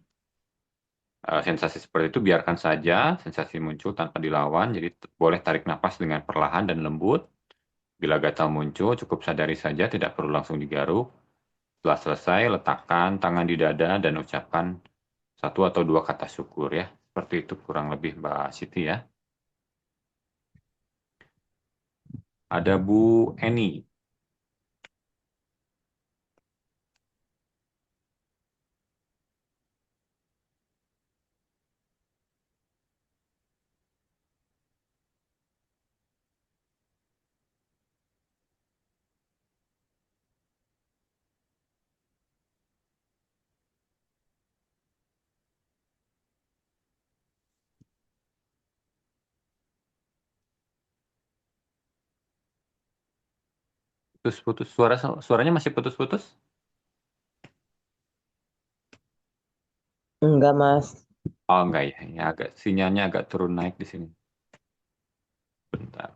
sensasi seperti itu, biarkan saja sensasi muncul tanpa dilawan. Jadi boleh tarik nafas dengan perlahan dan lembut. Bila gatal muncul, cukup sadari saja, tidak perlu langsung digaruk. Setelah selesai, letakkan tangan di dada dan ucapkan satu atau dua kata syukur ya. Seperti itu kurang lebih Mbak Siti ya. Ada Bu Eni. Putus-putus. Suaranya masih putus-putus? Enggak, Mas. Oh enggak ya. Ya agak sinyalnya agak turun naik di sini. Bentar.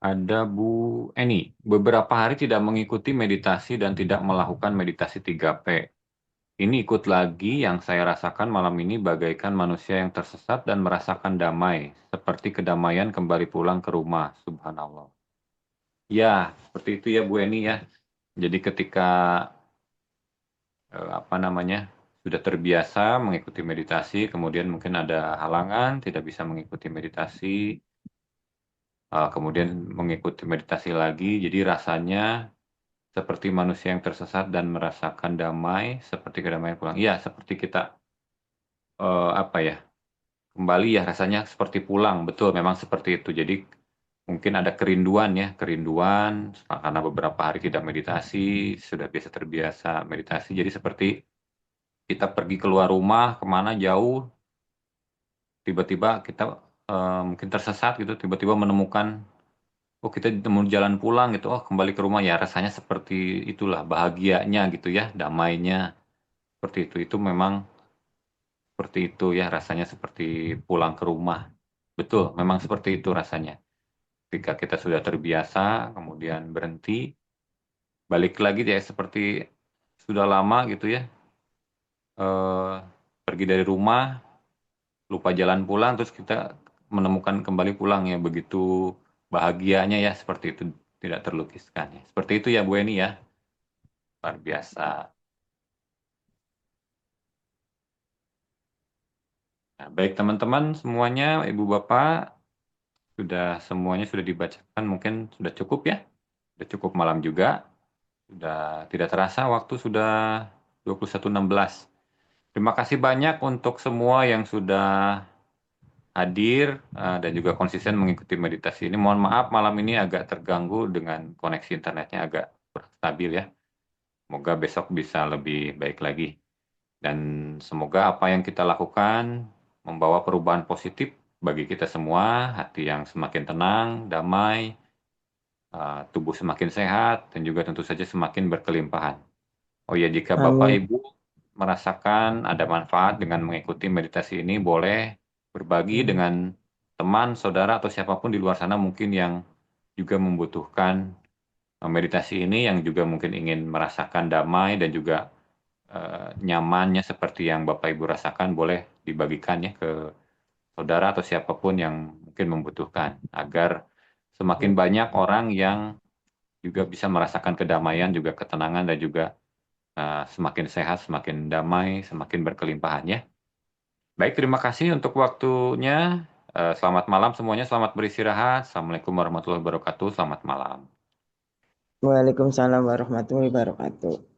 Ada Bu Eni, beberapa hari tidak mengikuti meditasi dan tidak melakukan meditasi 3P. Ini ikut lagi yang saya rasakan malam ini bagaikan manusia yang tersesat dan merasakan damai, seperti kedamaian kembali pulang ke rumah. Subhanallah. Ya, seperti itu ya Bu Eni ya. Jadi ketika apa namanya sudah terbiasa mengikuti meditasi, kemudian mungkin ada halangan, tidak bisa mengikuti meditasi, kemudian mengikuti meditasi lagi, jadi rasanya seperti manusia yang tersesat dan merasakan damai, seperti kedamaian pulang. Iya, seperti kita apa ya, kembali ya rasanya seperti pulang, betul, memang seperti itu. Jadi mungkin ada kerinduan ya, kerinduan karena beberapa hari tidak meditasi, sudah biasa terbiasa meditasi, jadi seperti kita pergi keluar rumah kemana jauh, tiba-tiba kita mungkin tersesat gitu, tiba-tiba menemukan, oh kita nemu jalan pulang gitu, oh kembali ke rumah ya rasanya seperti itulah bahagianya gitu ya, damainya seperti itu. Itu memang seperti itu ya rasanya seperti pulang ke rumah. Betul, memang seperti itu rasanya. Ketika kita sudah terbiasa, kemudian berhenti, balik lagi ya seperti sudah lama gitu ya, eh, pergi dari rumah, lupa jalan pulang, terus kita menemukan kembali pulang ya, begitu bahagianya ya, seperti itu tidak terlukiskan ya. Seperti itu ya Bu Eni ya, luar biasa. Nah, baik teman-teman semuanya, Ibu Bapak, semuanya sudah dibacakan, mungkin sudah cukup ya, sudah cukup malam juga, sudah tidak terasa waktu sudah 21.16. Terima kasih banyak untuk semua yang sudah hadir dan juga konsisten mengikuti meditasi ini. Mohon maaf malam ini agak terganggu dengan koneksi internetnya agak kurang stabil ya. Semoga besok bisa lebih baik lagi. Dan semoga apa yang kita lakukan membawa perubahan positif bagi kita semua, hati yang semakin tenang, damai, tubuh semakin sehat, dan juga tentu saja semakin berkelimpahan. Oh ya, jika Bapak Amin. Ibu merasakan ada manfaat dengan mengikuti meditasi ini, boleh berbagi dengan teman, saudara, atau siapapun di luar sana mungkin yang juga membutuhkan meditasi ini, yang juga mungkin ingin merasakan damai dan juga nyamannya seperti yang Bapak Ibu rasakan, boleh dibagikan ya ke saudara atau siapapun yang mungkin membutuhkan, agar semakin banyak orang yang juga bisa merasakan kedamaian, juga ketenangan, dan juga semakin sehat, semakin damai, semakin berkelimpahan ya. Baik, terima kasih untuk waktunya. Selamat malam semuanya, selamat beristirahat. Assalamualaikum warahmatullahi wabarakatuh, selamat malam. Waalaikumsalam warahmatullahi wabarakatuh.